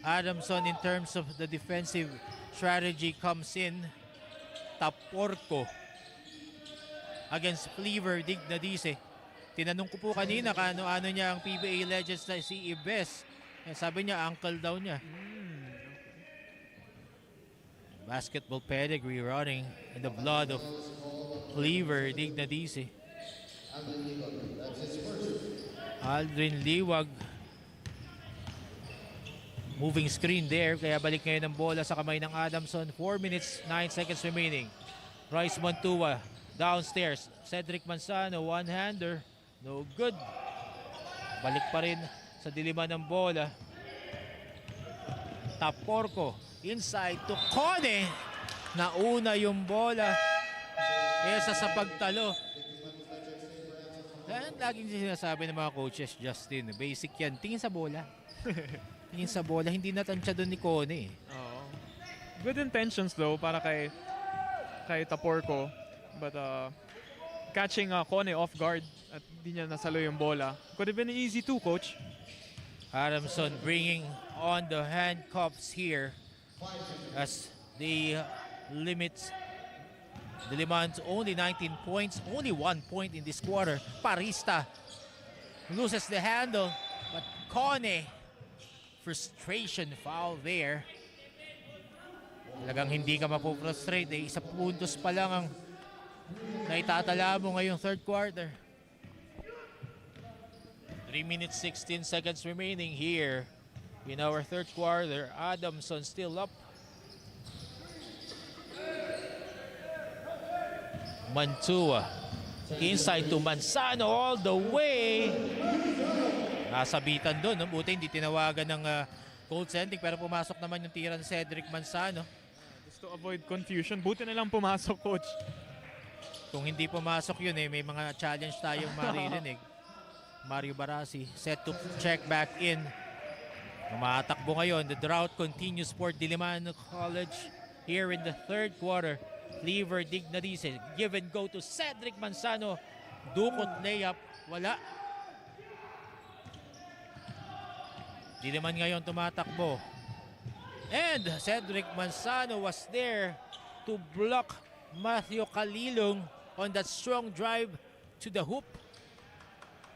Speaker 1: Adamson in terms of the defensive strategy comes in. Taporco against Fleaver Dignadice. Tinanong ko po kanina ano niya ang PBA Legends na si Ibes. Sabi niya uncle daw niya. Basketball pedigree running in the blood of Fleaver Dignadice. Aldrin Liwag. Moving screen there, kaya balik ngayon ang bola sa kamay ng Adamson. 4 minutes, 9 seconds remaining. Royce Montua downstairs. Cedric Manzano, one-hander. No good. Balik pa rin sa diliman ng bola. Taporco inside to Cone. Nauna yung bola kesa sa pagtalo. Yan laging sinasabi ng mga coaches, Justin. Basic yan. Tingin sa bola. Tingin sa bola. Hindi natansya doon ni Cone.
Speaker 2: Oo. Good intentions though para kay Taporco. But catching Cone off guard at hindi niya nasalo yung bola. Could have been easy too, coach.
Speaker 1: Adamson bringing on the handcuffs here as they limit Diliman's only 19 points, only 1 point in this quarter. Parista loses the handle, but Cone, frustration foul there. Talagang hindi ka mapufrustrate. Isa puntos pa lang ang naitatala mo ngayong third quarter. 3 minutes 16 seconds remaining here in our third quarter. Adamson still up. Mantua inside to Manzano all the way. Nasabitan doon. Buti hindi tinawagan ng goal sending pero pumasok naman yung tira ni Cedric Manzano.
Speaker 2: Just to avoid confusion, buti na lang pumasok, coach.
Speaker 1: Kung hindi pumasok yun may mga challenge tayong maririnig. Mario Barasi set to check back in. Umatakbo ngayon. The drought continues for Diliman College here in the third quarter. Cleaver Dignadice. Give and go to Cedric Manzano. Dukot layup. Wala. Diliman ngayon tumatakbo. And Cedric Manzano was there to block Matthew Calilong on that strong drive to the hoop.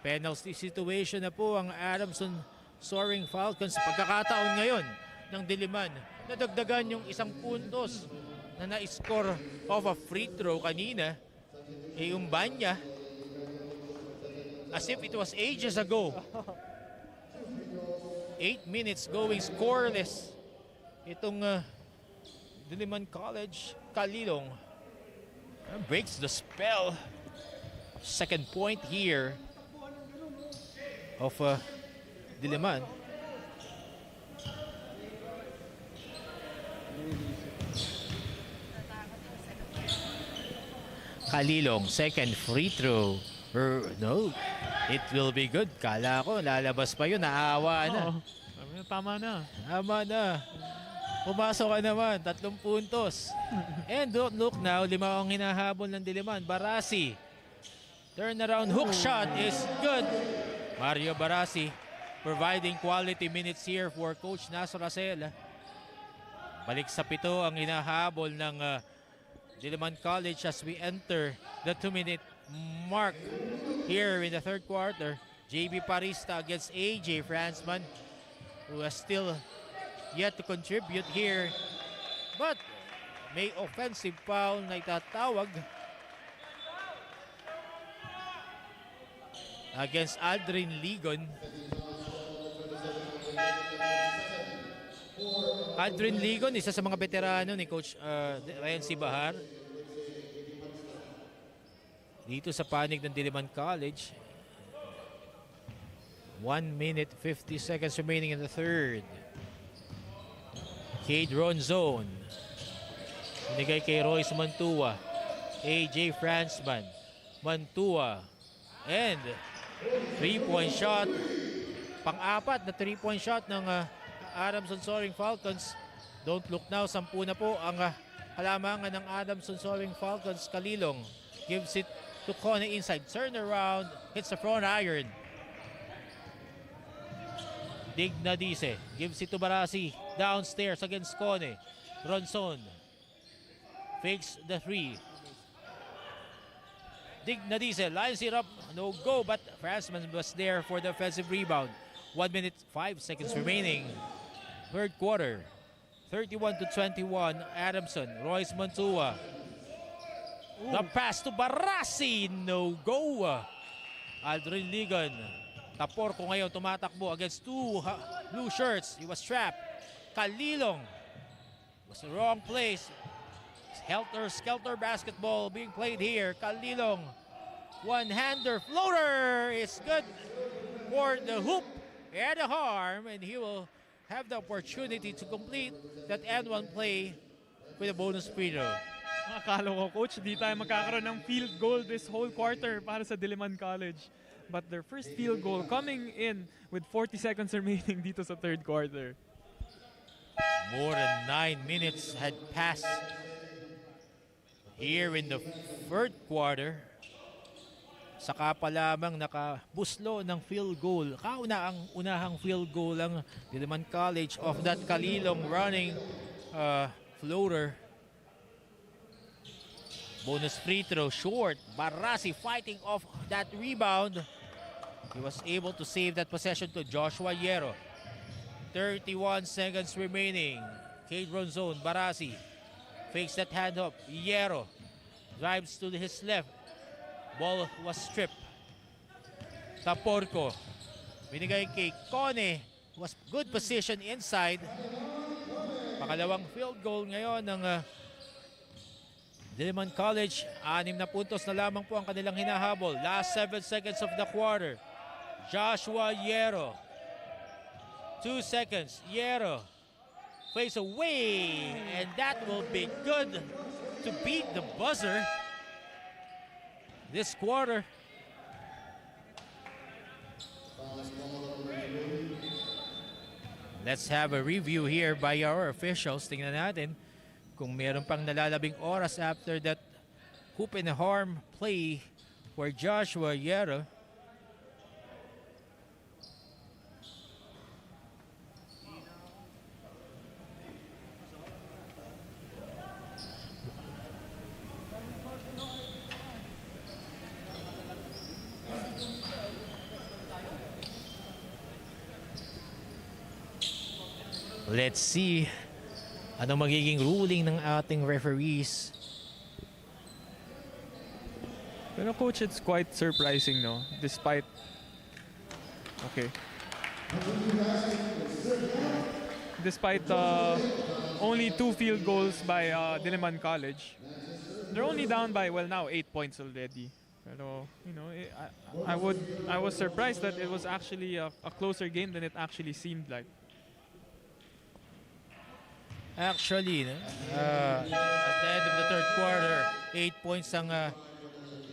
Speaker 1: Penalty situation na po ang Adamson Soaring Falcons. Pagkakataon ngayon ng Diliman, nadagdagan yung isang puntos na na-score off a free throw kanina. Yung Banya, as if it was ages ago. 8 minutes going scoreless. Itong Diliman College, Calilong breaks the spell. Second point here of Diliman. Calilong, second free throw. No, it will be good. Kala ko, lalabas pa yun. Naawa na.
Speaker 2: Tama na.
Speaker 1: Tama na. Pumasok ka naman, 3 puntos. And don't look now, 5 ang hinahabol ng Diliman. Barasi. Turnaround hook shot is good. Mario Barasi providing quality minutes here for Coach Naso Racela. Balik sa 7 ang hinahabol ng Diliman College as we enter the 2-minute mark here in the third quarter. JB Parista against AJ Fransman, who has still yet to contribute here, but may offensive foul na itatawag against Aldrin Ligon. Aldrin Ligon, isa sa mga veterano ni Coach Renzi Bahar dito sa panig ng Diliman College. 1 minute 50 seconds remaining in the third. Cade Ron zone. Binigay kay Royce Mantua. AJ Fransman. Mantua. And 3-point shot. Pang-apat na 3-point shot ng Adamson Soaring Falcons. Don't look now. 10 na po ang halamangan ng Adamson Soaring Falcons. Calilong gives it to Kone inside. Turn around. Hits the front iron. Dignadice gives it to Barasi. Downstairs against Kone. Ronson fakes the 3. Dignadice lines it up. No go, but Fransman was there for the offensive rebound. 1 minute 5 seconds remaining. Third quarter. 31-21. Adamson. Royce Mantua. The pass to Barasi. No go. Aldrin Ligon. Taporco ngayon tumatakbo against 2 blue shirts. He was trapped. Calilong was the wrong place. Helter-skelter basketball being played here. Calilong, one-hander floater is good for the hoop and the harm, and he will have the opportunity to complete that N1 play with a bonus free throw.
Speaker 2: Akala ko, Coach, di tayo magkakaroon ng field goal this whole quarter para sa Diliman College. But their first field goal coming in with 40 seconds remaining dito sa third quarter.
Speaker 1: More than 9 minutes had passed here in the third quarter. Saka pa lamang nakabuslo ng field goal. Unahang field goal lang Diliman College of that Calilong running floater. Bonus free throw short. Barasi fighting off that rebound. He was able to save that possession to Joshua Hierro. 31 seconds remaining. Cade Ronzone, Barasi fakes that handoff. Hierro drives to his left. Ball was stripped. Taporco. Binigay kay Kone. Was good position inside. Pakalawang field goal ngayon ng Diliman College. 6 na puntos na lamang po ang kanilang hinahabol. Last 7 seconds of the quarter. Joshua Hierro. 2 seconds. Hierro plays away. And that will be good to beat the buzzer this quarter. Let's have a review here by our officials. Tingnan natin kung meron pang nalalabing oras after that hoop and harm play for Joshua Hierro. Let's see anong magiging ruling ng ating referees.
Speaker 2: Pero coach, it's quite surprising, no? Despite... Okay. Despite only 2 field goals by Diliman College, they're only down by, well, now 8 points already. Pero, you know, I was surprised that it was actually a closer game than it actually seemed like.
Speaker 1: Actually, at the end of the third quarter, 8 points ang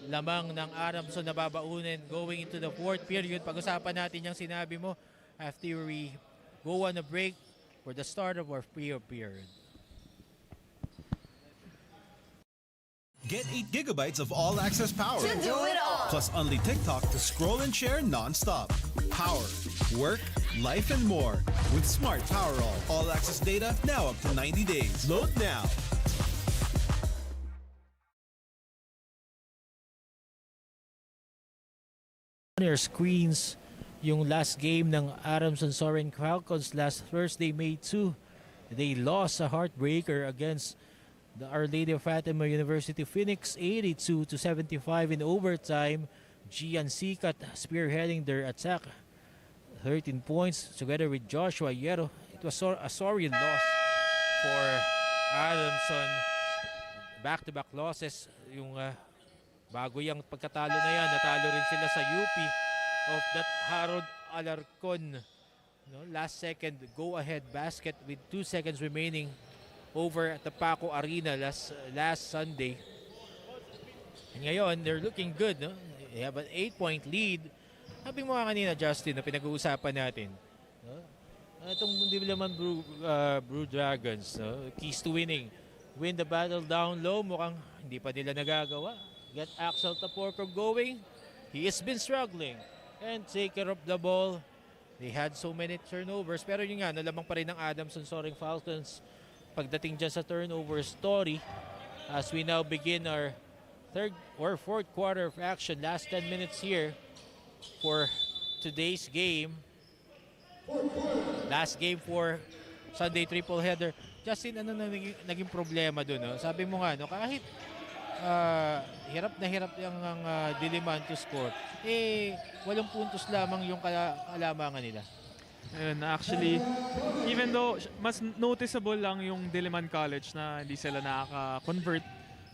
Speaker 1: lamang ng Adamson na babaunin going into the fourth period. Pag-usapan natin yung sinabi mo after we go on a break for the start of our period.
Speaker 3: Get 8 gigabytes of all-access power.
Speaker 4: To do it all.
Speaker 3: Plus only TikTok to scroll and share non-stop. Power, work, life, and more. With Smart Power all-access data now up to 90 days. Load now.
Speaker 1: On your screens, yung last game ng Adamson Soaring Falcons last Thursday, May 2. They lost a heartbreaker against the Our Lady of Fatima University Phoenix 82-75 in overtime. Gian Sikat spearheading their attack. 13 points together with Joshua Yero. It was a sorry loss for Adamson. Back-to-back losses. Yung bago yung pagkatalo na yan, natalo rin sila sa UP of that Harold Alarcon. No, last second go-ahead basket with 2 seconds remaining over at the Paco Arena last Sunday. And ngayon, they're looking good. No? They have an 8-point lead. Sabi mo nga kanina, Justin, na pinag-uusapan natin. No? Itong Diliman Blue Dragons, no? Keys to winning. Win the battle down low. Mukhang hindi pa nila nagagawa. Get Axel Taporco going. He has been struggling. And take care of the ball. They had so many turnovers. Pero yun nga, nalamang pa rin ng Adamson Soaring Falcons pagdating dyan sa turnover story. As we now begin our third or fourth quarter of action. Last 10 minutes here for today's game. Last game for Sunday triple header. Justin, ano na naging problema doon? No? Sabi mo nga, no, kahit hirap na hirap yung Diliman to score, 8 puntos lamang yung kalamangan nila.
Speaker 2: And actually, even though mas noticeable lang yung Diliman College na hindi sila nakaka-convert,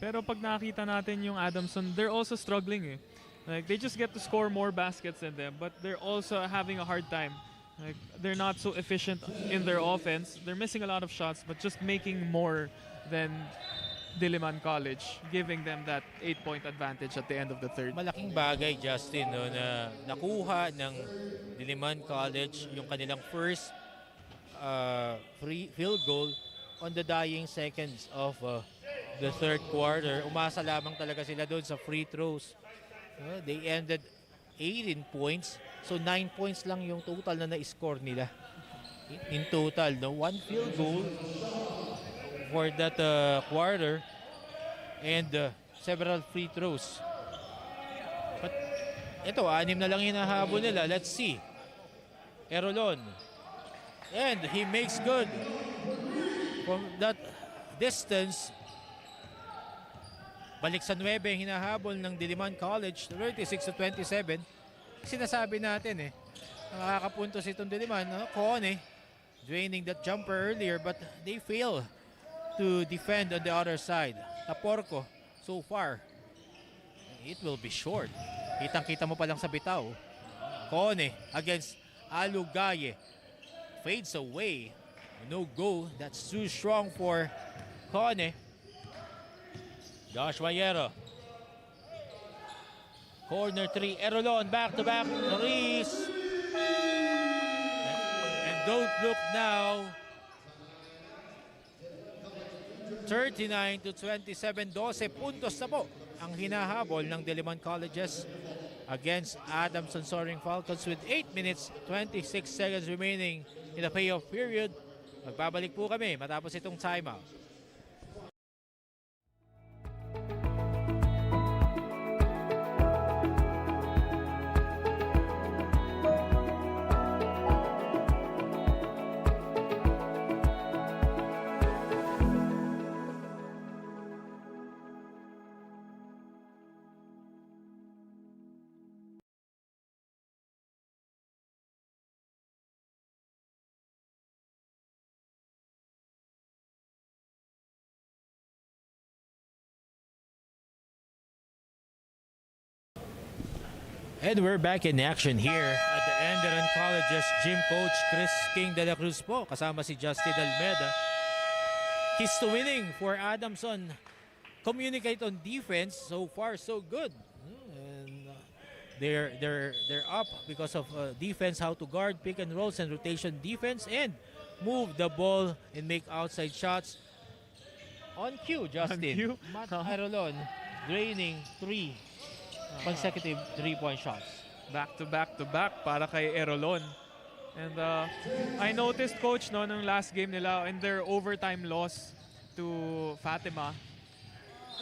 Speaker 2: pero pag nakita natin yung Adamson, they're also struggling. Like, they just get to score more baskets than them, but they're also having a hard time. Like, they're not so efficient in their offense. They're missing a lot of shots, but just making more than Diliman College, giving them that 8-point advantage at the end of the third.
Speaker 1: Malaking bagay, Justin, no, na nakuha ng Diliman College yung kanilang first free field goal on the dying seconds of the third quarter. Umasa lamang talaga sila doon sa free throws. They ended 18 points. So 9 points lang yung total na na-score nila. In total, no, 1 field goal for that quarter and several free throws. But ito, 6 na lang hinahabol nila. Let's see. Erolon. And he makes good from that distance. Balik sa 9 hinahabol ng Diliman College, 36-27. Sinasabi natin nakakapuntos itong Diliman. Kone draining that jumper earlier, but they fail to defend on the other side. Taporco, so far, it will be short. Kitang-kita mo pa lang sa bitaw. Kone against Alugaye. Fades away. No go. That's too strong for Kone. Joshua Yero. Corner 3. Erolon, back-to-back threes. And don't look now. 39-27, 12 puntos na po ang hinahabol ng Diliman Colleges against Adamson Soaring Falcons with 8 minutes, 26 seconds remaining in the payoff period. Magbabalik po kami matapos itong timeout. And we're back in action here at the Enderun College's gym coach Chris King de la Cruz po, kasama si Justin Almeda. Keys to winning for Adamson. Communicate on defense. So far, so good. And they're up because of defense, how to guard, pick and rolls, and rotation defense, and move the ball and make outside shots. On cue, Justin.
Speaker 2: On cue?
Speaker 1: Matt Arolon draining 3 consecutive 3-point shots.
Speaker 2: Back to back para kay Erolon. And I noticed, coach, no, nung last game nila in their overtime loss to Fatima,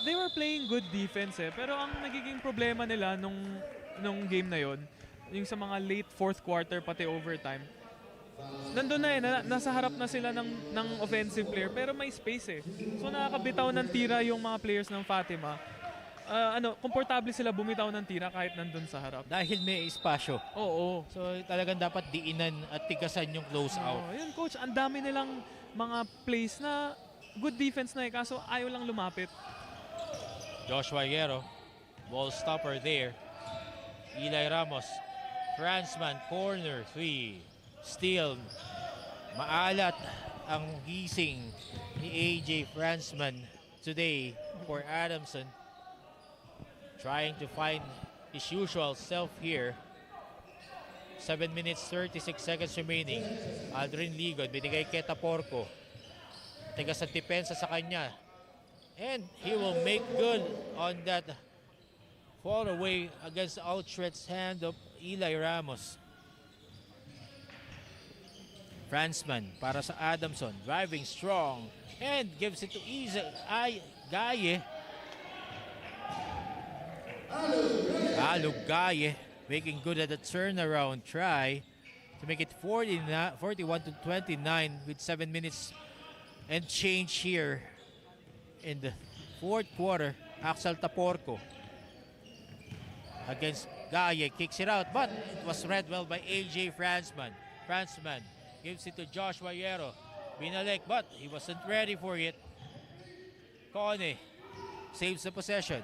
Speaker 2: they were playing good defense pero ang nagiging problema nila nung game na yon, yung sa mga late fourth quarter pati overtime, nandun na nasa harap na sila ng offensive player pero may space So nakakabitaw ng tira yung mga players ng Fatima. Komportable sila bumitaw ng tira kahit nandun sa harap.
Speaker 1: Dahil may espasyo.
Speaker 2: Oo.
Speaker 1: So talagang dapat diinan at tigasan yung close out.
Speaker 2: Yun, coach, ang dami nilang mga plays na good defense na kaso ayaw lang lumapit.
Speaker 1: Joshua Hierro, ball stopper there. Eli Ramos, Franzman, corner 3. Still, maalat ang gising ni AJ Franzman today for Adamson. Trying to find his usual self here. 7 minutes 36 seconds remaining. Aldrin Ligon, binigay kay Taporco. Tigas ang depensa sa kanya. And he will make good on that fall away against the outstretched hand of Eli Ramos. Franzman para sa Adamson, driving strong and gives it to Gaye. Gaye making good at the turnaround try to make it 41 to 29 with 7 minutes and change here in the fourth quarter. Axel Taporco against Gaye, kicks it out, but it was read well by AJ Franzman. Franzman gives it to Joshua Hierro. Binalik, but he wasn't ready for it. Kone saves the possession.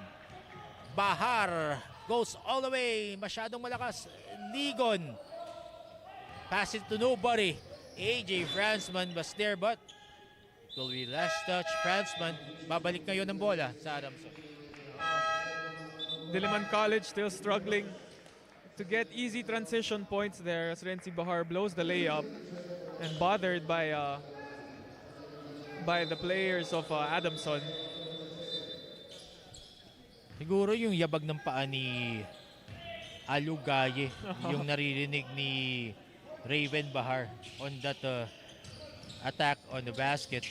Speaker 1: Bahar goes all the way. Masyadong malakas. Ligon. Pass it to nobody. AJ Franzman was there, but it will be last touch. Franzman, babalik ngayon ng bola sa Adamson.
Speaker 2: Diliman College still struggling to get easy transition points there as Renzi Bahar blows the layup and bothered by the players of Adamson.
Speaker 1: Siguro yung yabag ng paa ni Gaye yung naririnig ni Raven Bahar on that attack on the basket.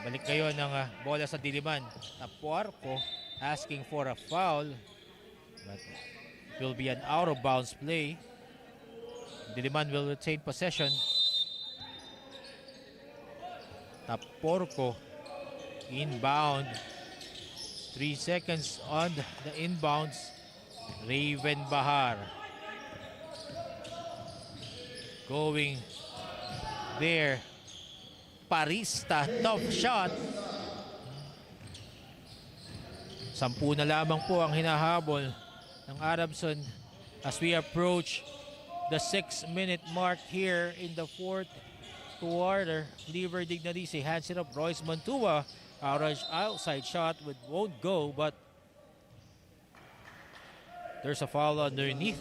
Speaker 1: Balik ngayon ng bola sa Diliman. Taporco asking for a foul, but it will be an out of bounds play. Diliman will retain possession. Taporco inbound. 3 seconds on the inbounds. Raven Bahar going there. Parista, tough shot. 10 na lamang po ang hinahabol ng Adamson as we approach the 6-minute mark here in the fourth quarter. Liver Dignarisi hands it up. Royce Mantua, outside shot won't go, but there's a foul underneath.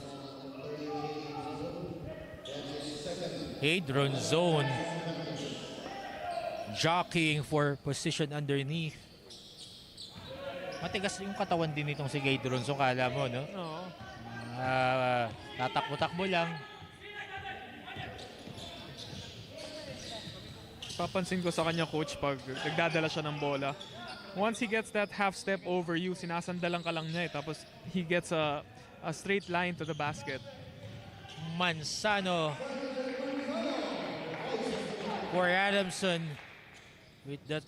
Speaker 1: Hadron zone, jockeying for position underneath. Matigas yung katawan din itong si Hadron, so kala mo, no?
Speaker 2: Oo.
Speaker 1: Tatakbo-takbo lang.
Speaker 2: Papansin ko sa kanya, coach, pag nagdadala siya ng bola, once he gets that half step over you, sinasandalan ka lang niya tapos he gets a straight line to the basket.
Speaker 1: Manzano for Adamson with that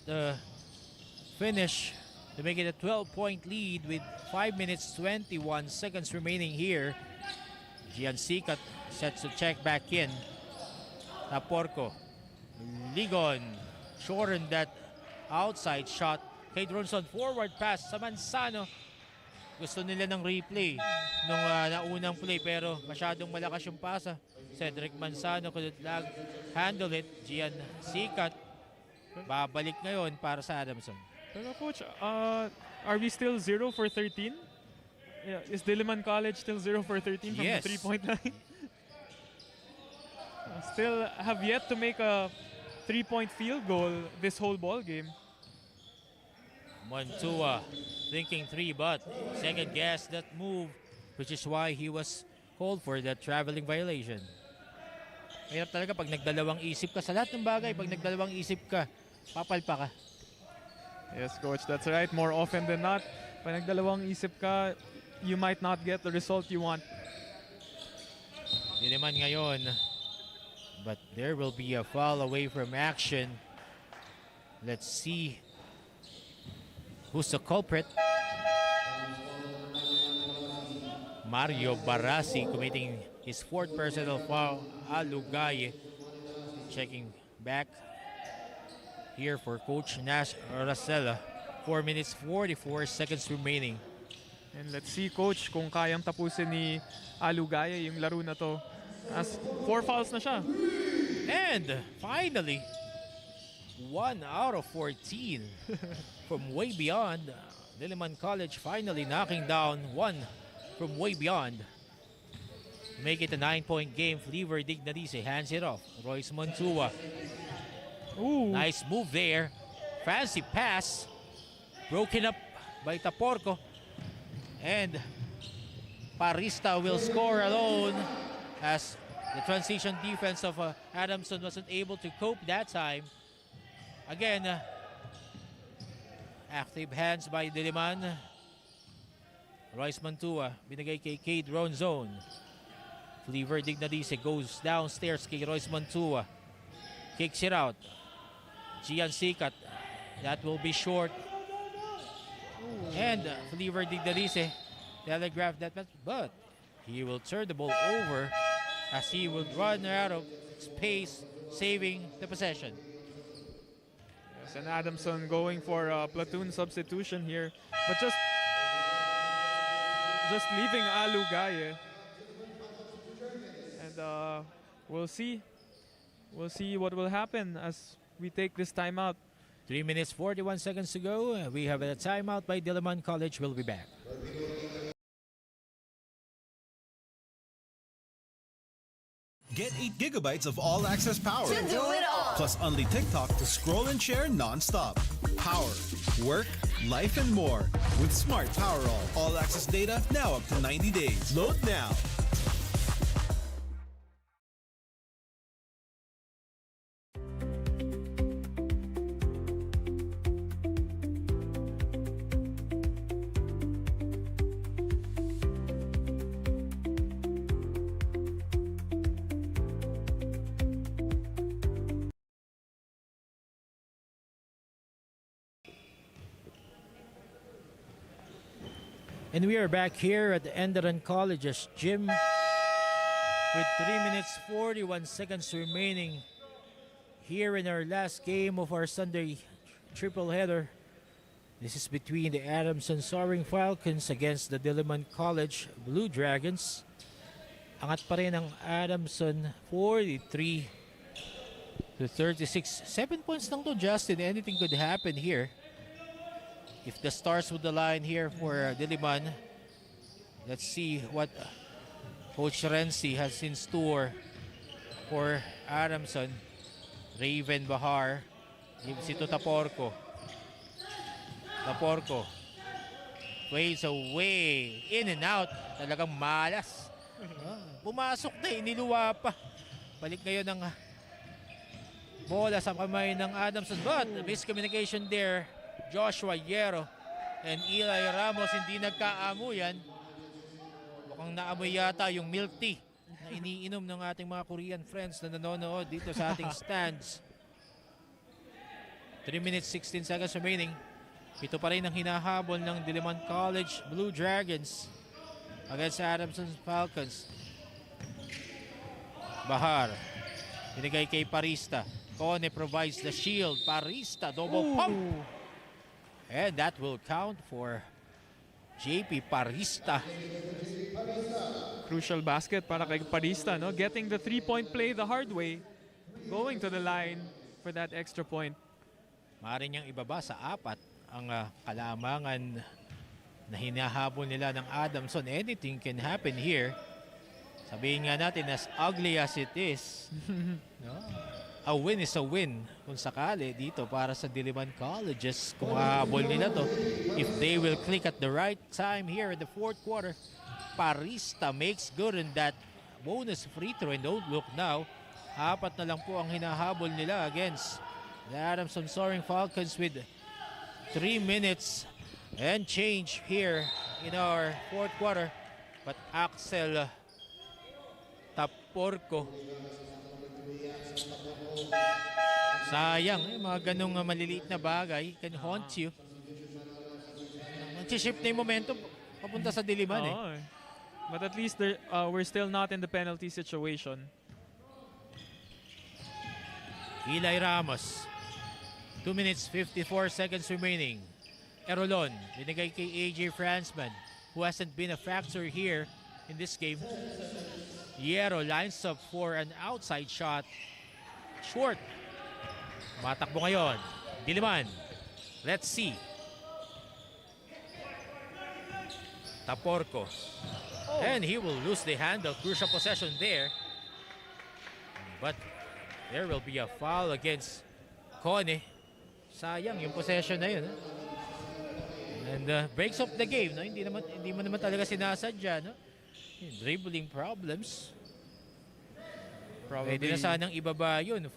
Speaker 1: finish to make it a 12-point lead with 5 minutes 21 seconds remaining here. Gian Sikat sets to check back in. Taporco. Ligon shortened that outside shot. Kay Dronson, forward pass sa Manzano. gusto nila ng replay nung naunang play pero masyadong malakas yung pasa. Cedric Manzano could handle it. Gian Sikat babalik ngayon para sa Adamson.
Speaker 2: Pero coach, are we still 0 for 13? Yeah, is Diliman College still 0 for 13 from
Speaker 1: Yes.
Speaker 2: the 3-point line? Still have yet to make a 3-point field goal this whole ball game.
Speaker 1: Montua thinking 3 but second guess that move, which is why he was called for that traveling violation. Mahirap talaga pag nagdalawang isip ka sa lahat ng bagay. Pag nagdalawang isip ka, papalpa ka.
Speaker 2: Yes, coach, that's right. More often than not, pag nagdalawang isip ka, you might not get the result you want.
Speaker 1: Hindi naman ngayon. But there will be a foul away from action. Let's see who's the culprit. Mario Barasi committing his 4th personal foul. Alugaye checking back here for Coach Nash Racela. 4 minutes 44 seconds remaining.
Speaker 2: And let's see, coach, kung kayang tapusin ni Alugaye yung laro na to. As 4 fouls na siya.
Speaker 1: And finally, 1 out of 14 from way beyond. Diliman College finally knocking down 1 from way beyond. Make it a 9-point game. Flever Dignadise hands it off. Royce Montua.
Speaker 2: Ooh.
Speaker 1: Nice move there. Fancy pass. Broken up by Taporco. And Parista will score alone as the transition defense of Adamson wasn't able to cope that time. Again, active hands by Diliman. Royce Mantua, binigay kay Cade Ronzone. Flever Dignadise goes downstairs kay Royce Mantua. Kicks it out. Gian Sikat, that will be short. And Flever Dignadise telegraphed that, but he will turn the ball over as he would run out of space, saving the possession.
Speaker 2: Yes, and Adamson going for a platoon substitution here, but just leaving Alugaye. And we'll see what will happen as we take this timeout.
Speaker 1: 3 minutes 41 seconds to go. We have a timeout by Diliman College. We'll be back.
Speaker 3: Get 8 gigabytes of all-access power.
Speaker 4: To do it all.
Speaker 3: Plus only TikTok to scroll and share non-stop. Power, work, life, and more. With Smart Power all-access data now up to 90 days. Load now.
Speaker 1: And we are back here at the Enderun College's gym with 3 minutes 41 seconds remaining here in our last game of our Sunday triple header. This is between the Adamson Soaring Falcons against the Diliman College Blue Dragons. Angat pa rin ang Adamson 43 to 36. 7 points lang to, Justin. Anything could happen here. If the stars would align here for Diliman, let's see what Coach Renzi has in store for Adamson. Raven Bahar gives it to Taporco. Taporco ways away, in and out. Talagang malas. Pumasok na, iniluwa pa. Balik ngayon ng bola sa kamay ng Adamson, but miscommunication there. Joshua Yero and Eli Ramos hindi nagkaamuyan. Mukhang naamoy yata yung milk tea na iniinom ng ating mga Korean friends na nanonood dito sa ating stands. 3 minutes 16 seconds remaining. Ito pa rin ang hinahabol ng Diliman College Blue Dragons against Adamson Falcons. Bahar, binigay kay Parista. Cone provides the shield. Parista, double pump. And that will count for JP Parista.
Speaker 2: Crucial basket para kay Parista, no? Getting the three-point play the hard way. Going to the line for that extra point.
Speaker 1: Maaari niyang ibaba sa 4 ang kalamangan na hinahabol nila ng Adamson. Anything can happen here. Sabihin nga natin, as ugly as it is, no? A win is a win kung sakali dito para sa Diliman Colleges. Kung hahabol nila to, if they will click at the right time here in the fourth quarter. Parista makes good on that bonus free throw, and don't look now. 4 na lang po ang hinahabol nila against the Adamson Soaring Falcons with 3 minutes and change here in our fourth quarter. But Axel Taporco, sayang, mga ganong maliliit na bagay can haunt you. Mag-shift na yung momentum papunta sa Diliman eh.
Speaker 2: But at least we're still not in the penalty situation.
Speaker 1: Eli Ramos, 2 minutes 54 seconds remaining. Erolon, binigay kay AJ Fransman, who hasn't been a factor here in this game. Hierro lines up for an outside shot. Short. Matakbo ngayon. Diliman. Let's see. Taporco. And he will lose the handle. Crucial possession there. But there will be a foul against Cone. Sayang yung possession na yun. And breaks up the game. No? Hindi mo naman talaga sinasadya. No? Dribbling problems. Pwede na sanang ibaba yun. 2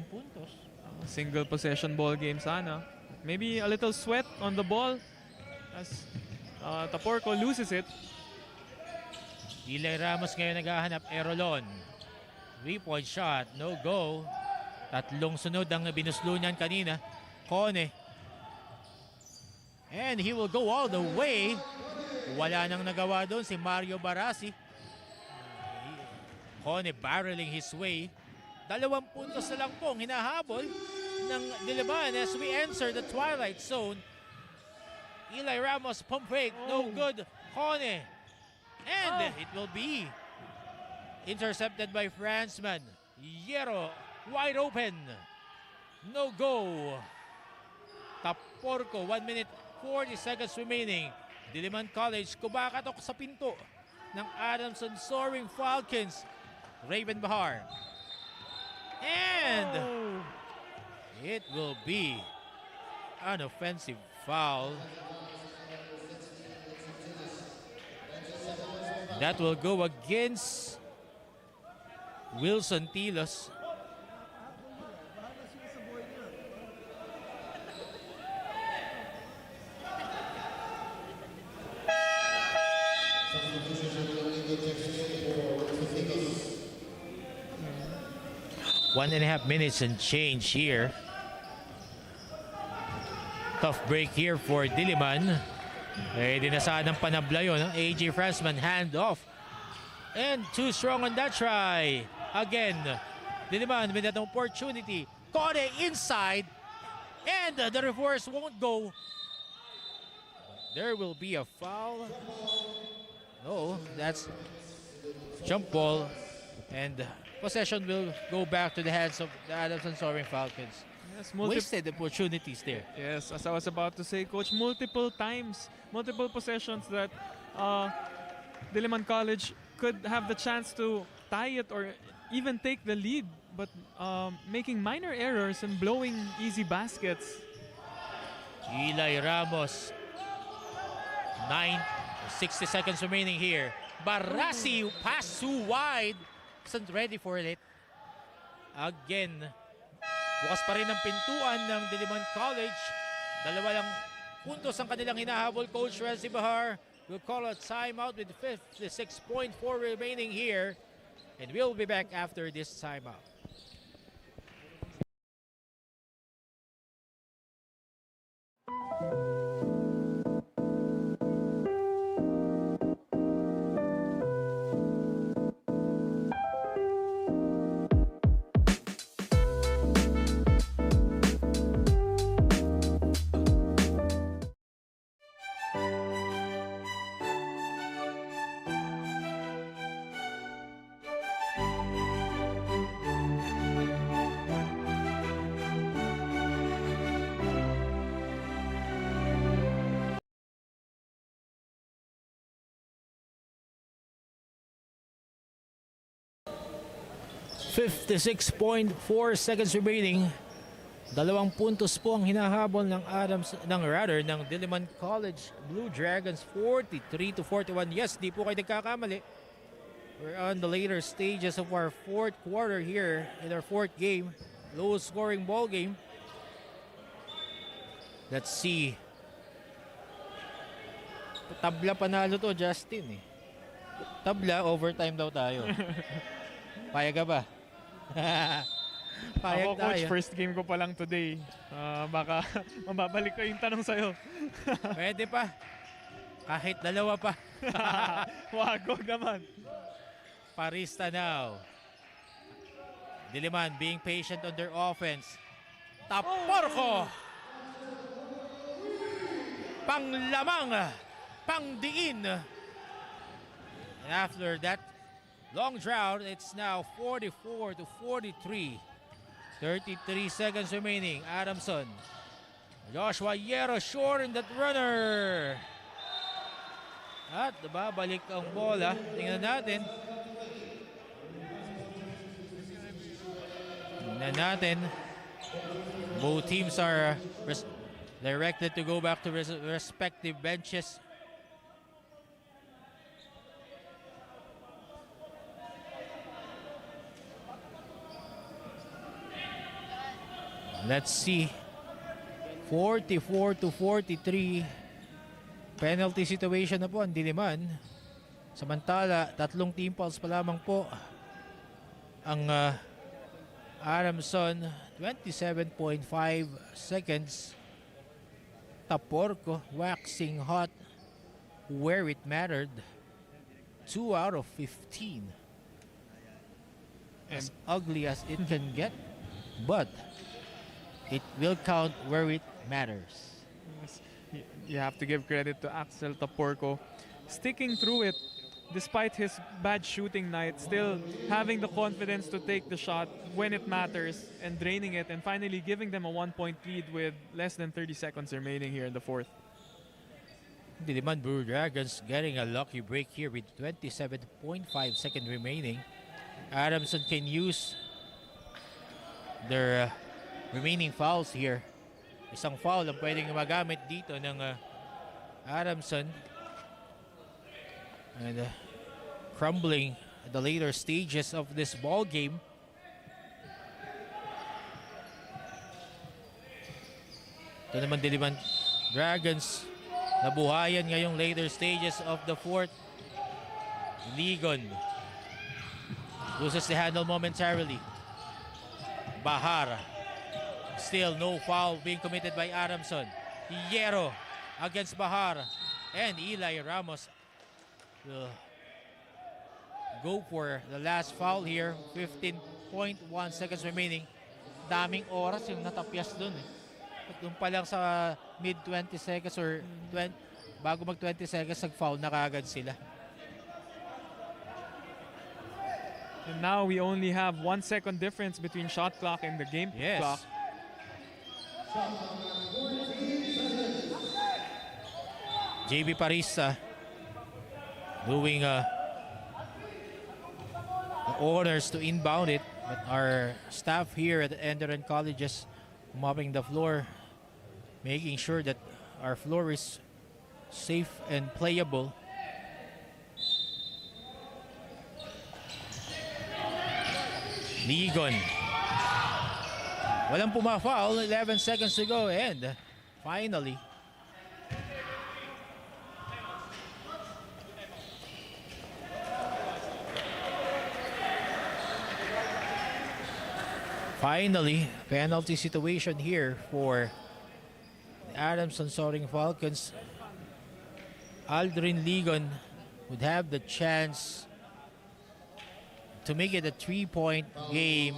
Speaker 1: puntos.
Speaker 2: Single possession ball game sana. Maybe a little sweat on the ball as Taporco loses it.
Speaker 1: Eli Ramos ngayon naghahanap. Erolon. 3-point shot. No go. 3 sunod ang binuslo niyan kanina. Cone. And he will go all the way. Wala nang nagawa doon si Mario Barasi. Cone barreling his way. 2 puntos na lang pong hinahabol ng Diliman as we enter the twilight zone. Eli Ramos pump fake. No good. Cone. And it will be intercepted by Fransman. Hierro wide open. No go. Taporco, 1 minute 40 seconds remaining. Diliman College kumakatok sa pinto ng Adamson Soaring Falcons. Raven Bahar. And it will be an offensive foul. That will go against Wilson Tilos. One and a half minutes and change here. Tough break here for Diliman. Di na sanang panabla yun. AJ Fransman hand off. And too strong on that try. Again, Diliman with that opportunity. Caught it inside. And the reverse won't go. There will be a foul. No, that's jump ball. And possession will go back to the hands of the Adamson Soaring Falcons.
Speaker 2: Yes,
Speaker 1: wasted opportunities there.
Speaker 2: Yes, as I was about to say, Coach, multiple times, multiple possessions that Diliman College could have the chance to tie it or even take the lead, but making minor errors and blowing easy baskets.
Speaker 1: Eli Ramos, 60 seconds remaining here. Barasi pass too wide. Isn't ready for it. Again, bukas pa rin ang pintuan ng Diliman College. 2 lang puntos ang kanilang hinahabol. Coach Renzi Bahar will call a timeout with 56.4 remaining here. And we'll be back after this timeout. 56.4 seconds remaining. 2 puntos po ang hinahabol ng ng Diliman College Blue Dragons, 43-41. Yes, di po kayo nagkakamali. We're on the later stages of our fourth quarter here in our fourth game. Low scoring ball game. Let's see. Tabla panalo to, Justin eh. Tabla, overtime daw tayo. Payag ka ba? Payag
Speaker 2: Ako, coach,
Speaker 1: tayo.
Speaker 2: first game ko pa lang today. Baka mababalik ko yung tanong sa'yo.
Speaker 1: Pwede pa. Kahit dalawa pa.
Speaker 2: Wag naman.
Speaker 1: Parista now. Diliman being patient on their offense. Taporco! Panglamang! Pangdiin! And after that long drought, it's now 44-43. 33 seconds remaining. Adamson. Joshua Yero short in that runner. At babalik ang bola. Tingnan natin. Both teams are directed to go back to respective benches. Let's see. 44-43. Penalty situation na po ang Diliman. Samantala, 3 team fouls pa lamang po ang Adamson. 27.5 seconds. Taporco waxing hot where it mattered. 2 out of 15. As ugly as it can get, but it will count where it matters.
Speaker 2: Yes. You have to give credit to Axel Taporco. Sticking through it, despite his bad shooting night, still having the confidence to take the shot when it matters and draining it and finally giving them a 1-point lead with less than 30 seconds remaining here in the fourth.
Speaker 1: Diliman Blue Dragons getting a lucky break here with 27.5 seconds remaining. Adamson can use their remaining fouls here. Isang foul ang pwedeng magamit dito ng Adamson. And crumbling at the later stages of this ball game. Ito naman Diliman Dragons nabuhayan ngayong later stages of the fourth. Ligon loses the handle momentarily. Bahar. Still no foul being committed by Adamson. Hierro against Bahar. And Eli Ramos will go for the last foul here. 15.1 seconds remaining. Daming oras yung natapyas dun eh. At doon pa lang sa mid 20 seconds or bago mag 20 seconds nag-foul na kagad sila.
Speaker 2: And now we only have 1 second difference between shot clock and the game clock.
Speaker 1: JB Parisa doing the orders to inbound it, but our staff here at Enderun College is mopping the floor, making sure that our floor is safe and playable. Ligon. Walang pumafoul, 11 seconds to go, and finally penalty situation here for the Adamson Soaring Falcons. Aldrin Ligon would have the chance to make it a 3-point game.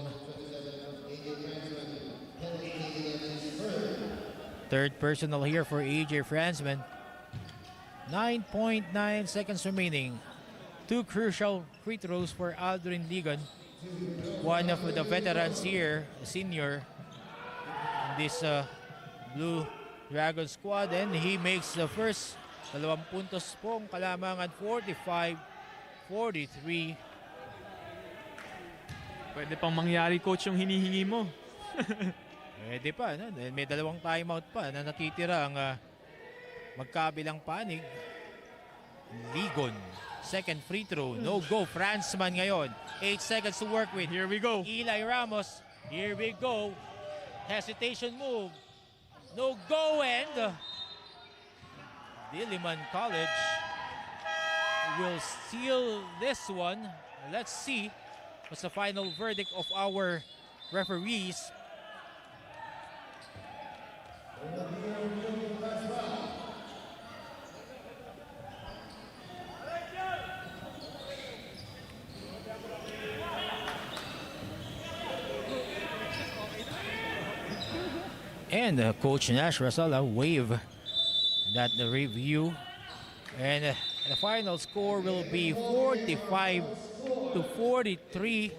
Speaker 1: Third personal here for AJ Fransman. 9.9 seconds remaining. 2 crucial free throws for Aldrin Ligon. One of the veterans here, senior, in this Blue Dragon squad. And he makes the first 2 puntos pong kalamangan, 45-43.
Speaker 2: Pwede pang mangyari, coach, yung hinihingi mo.
Speaker 1: Pwede pa, no? Dahil may dalawang timeout pa na natitira ang magkabilang panig. Ligon, second free throw, no go. Franzman ngayon, 8 seconds to work with.
Speaker 2: Here we go.
Speaker 1: Eli Ramos, here we go. Hesitation move, no go, and Diliman College will steal this one. Let's see what's the final verdict of our referees. And Coach Nash Rasala waive that review. And the final score will be 45-43.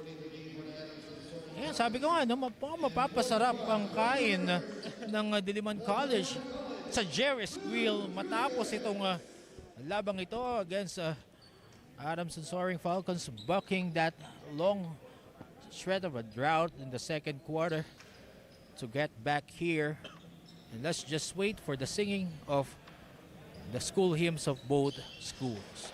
Speaker 1: Yan, sabi ko nga, no, mapapasarap ang kain ng Diliman College sa Jerry's Grill matapos itong labang ito against Adamson Soaring Falcons, bucking that long stretch of a drought in the second quarter to get back here. And let's just wait for the singing of the school hymns of both schools.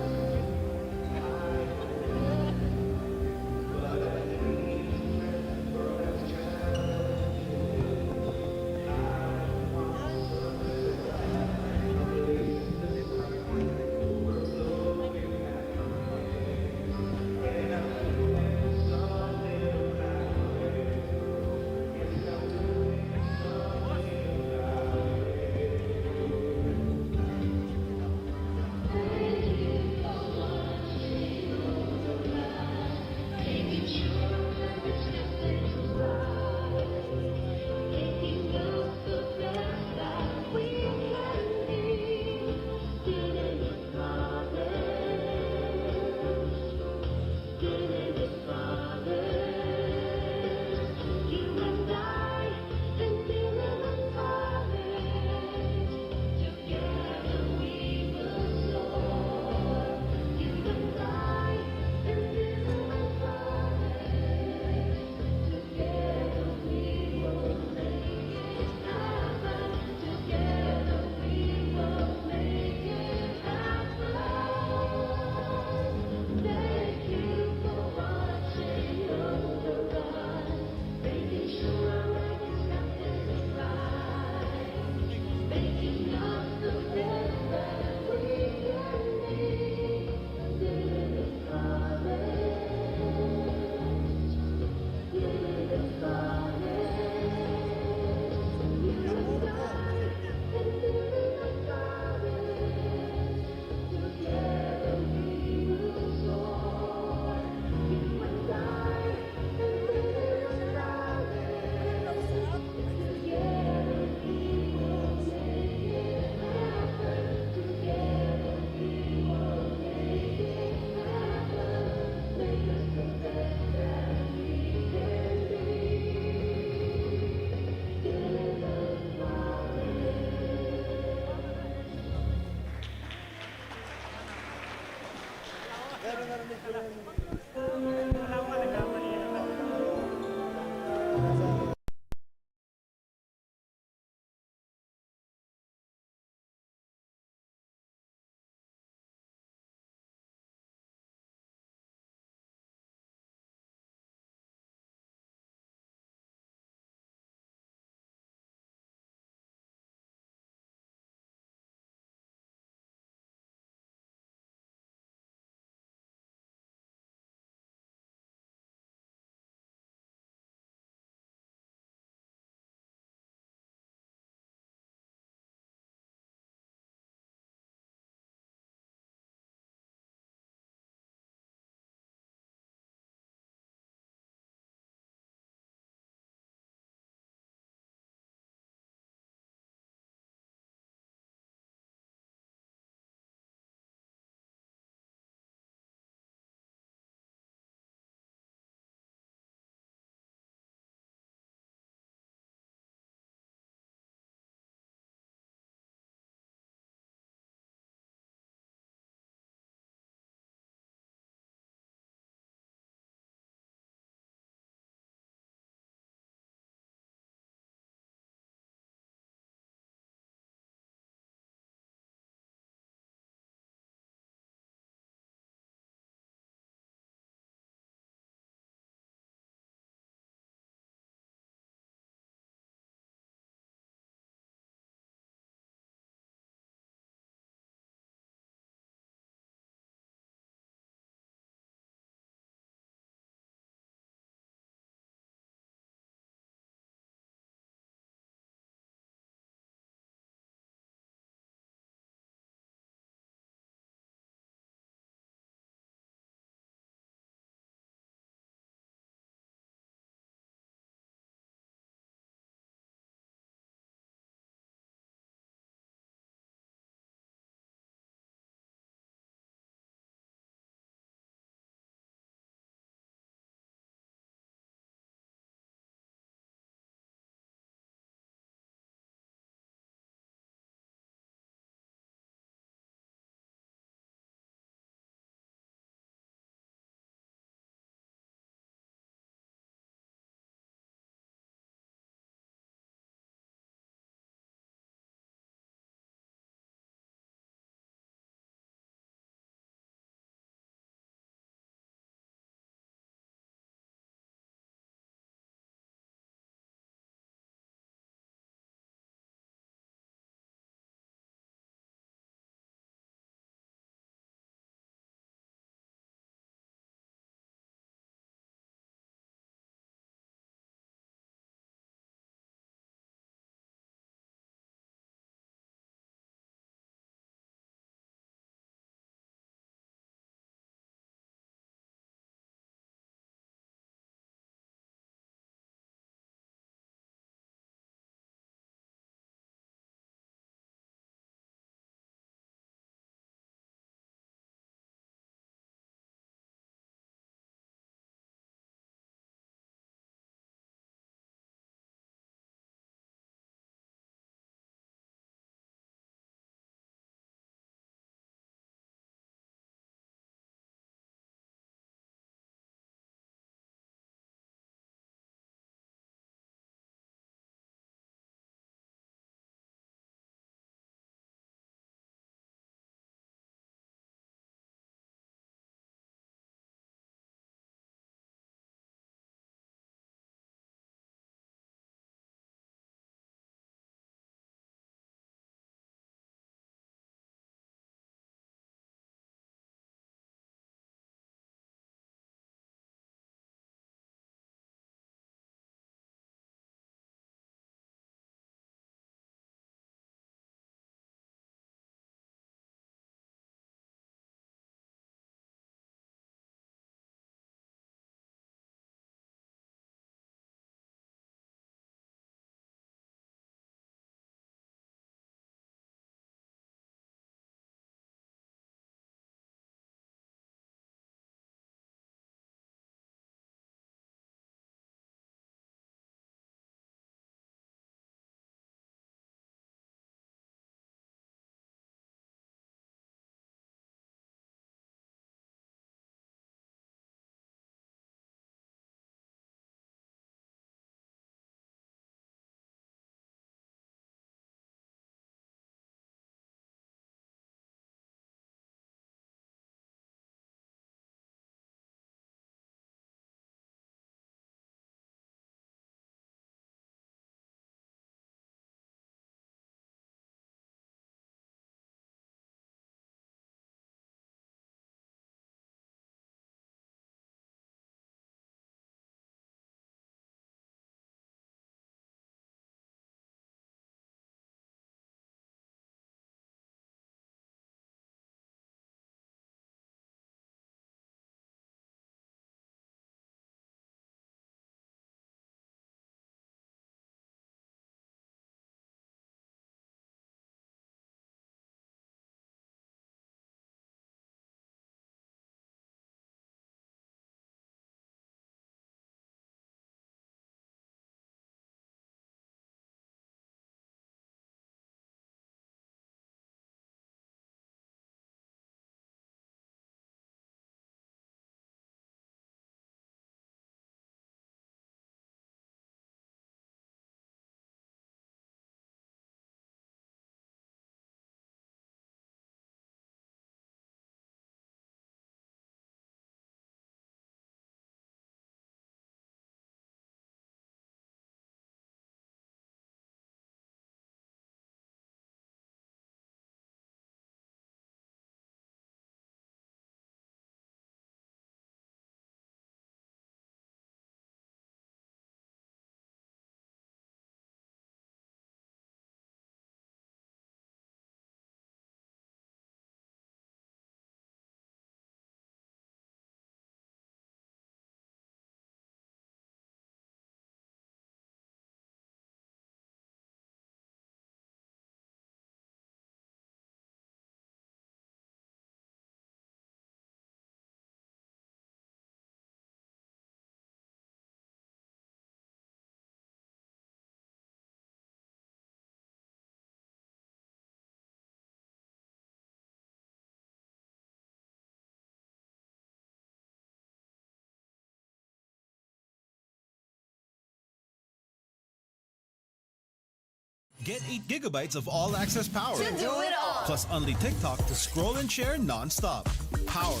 Speaker 3: Get 8 gigabytes of all-access power.
Speaker 4: To do it all.
Speaker 3: Plus only TikTok to scroll and share non-stop. Power,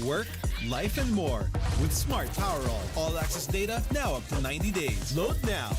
Speaker 3: work, life, and more with Smart Power All. All-access data now up to 90 days. Load now.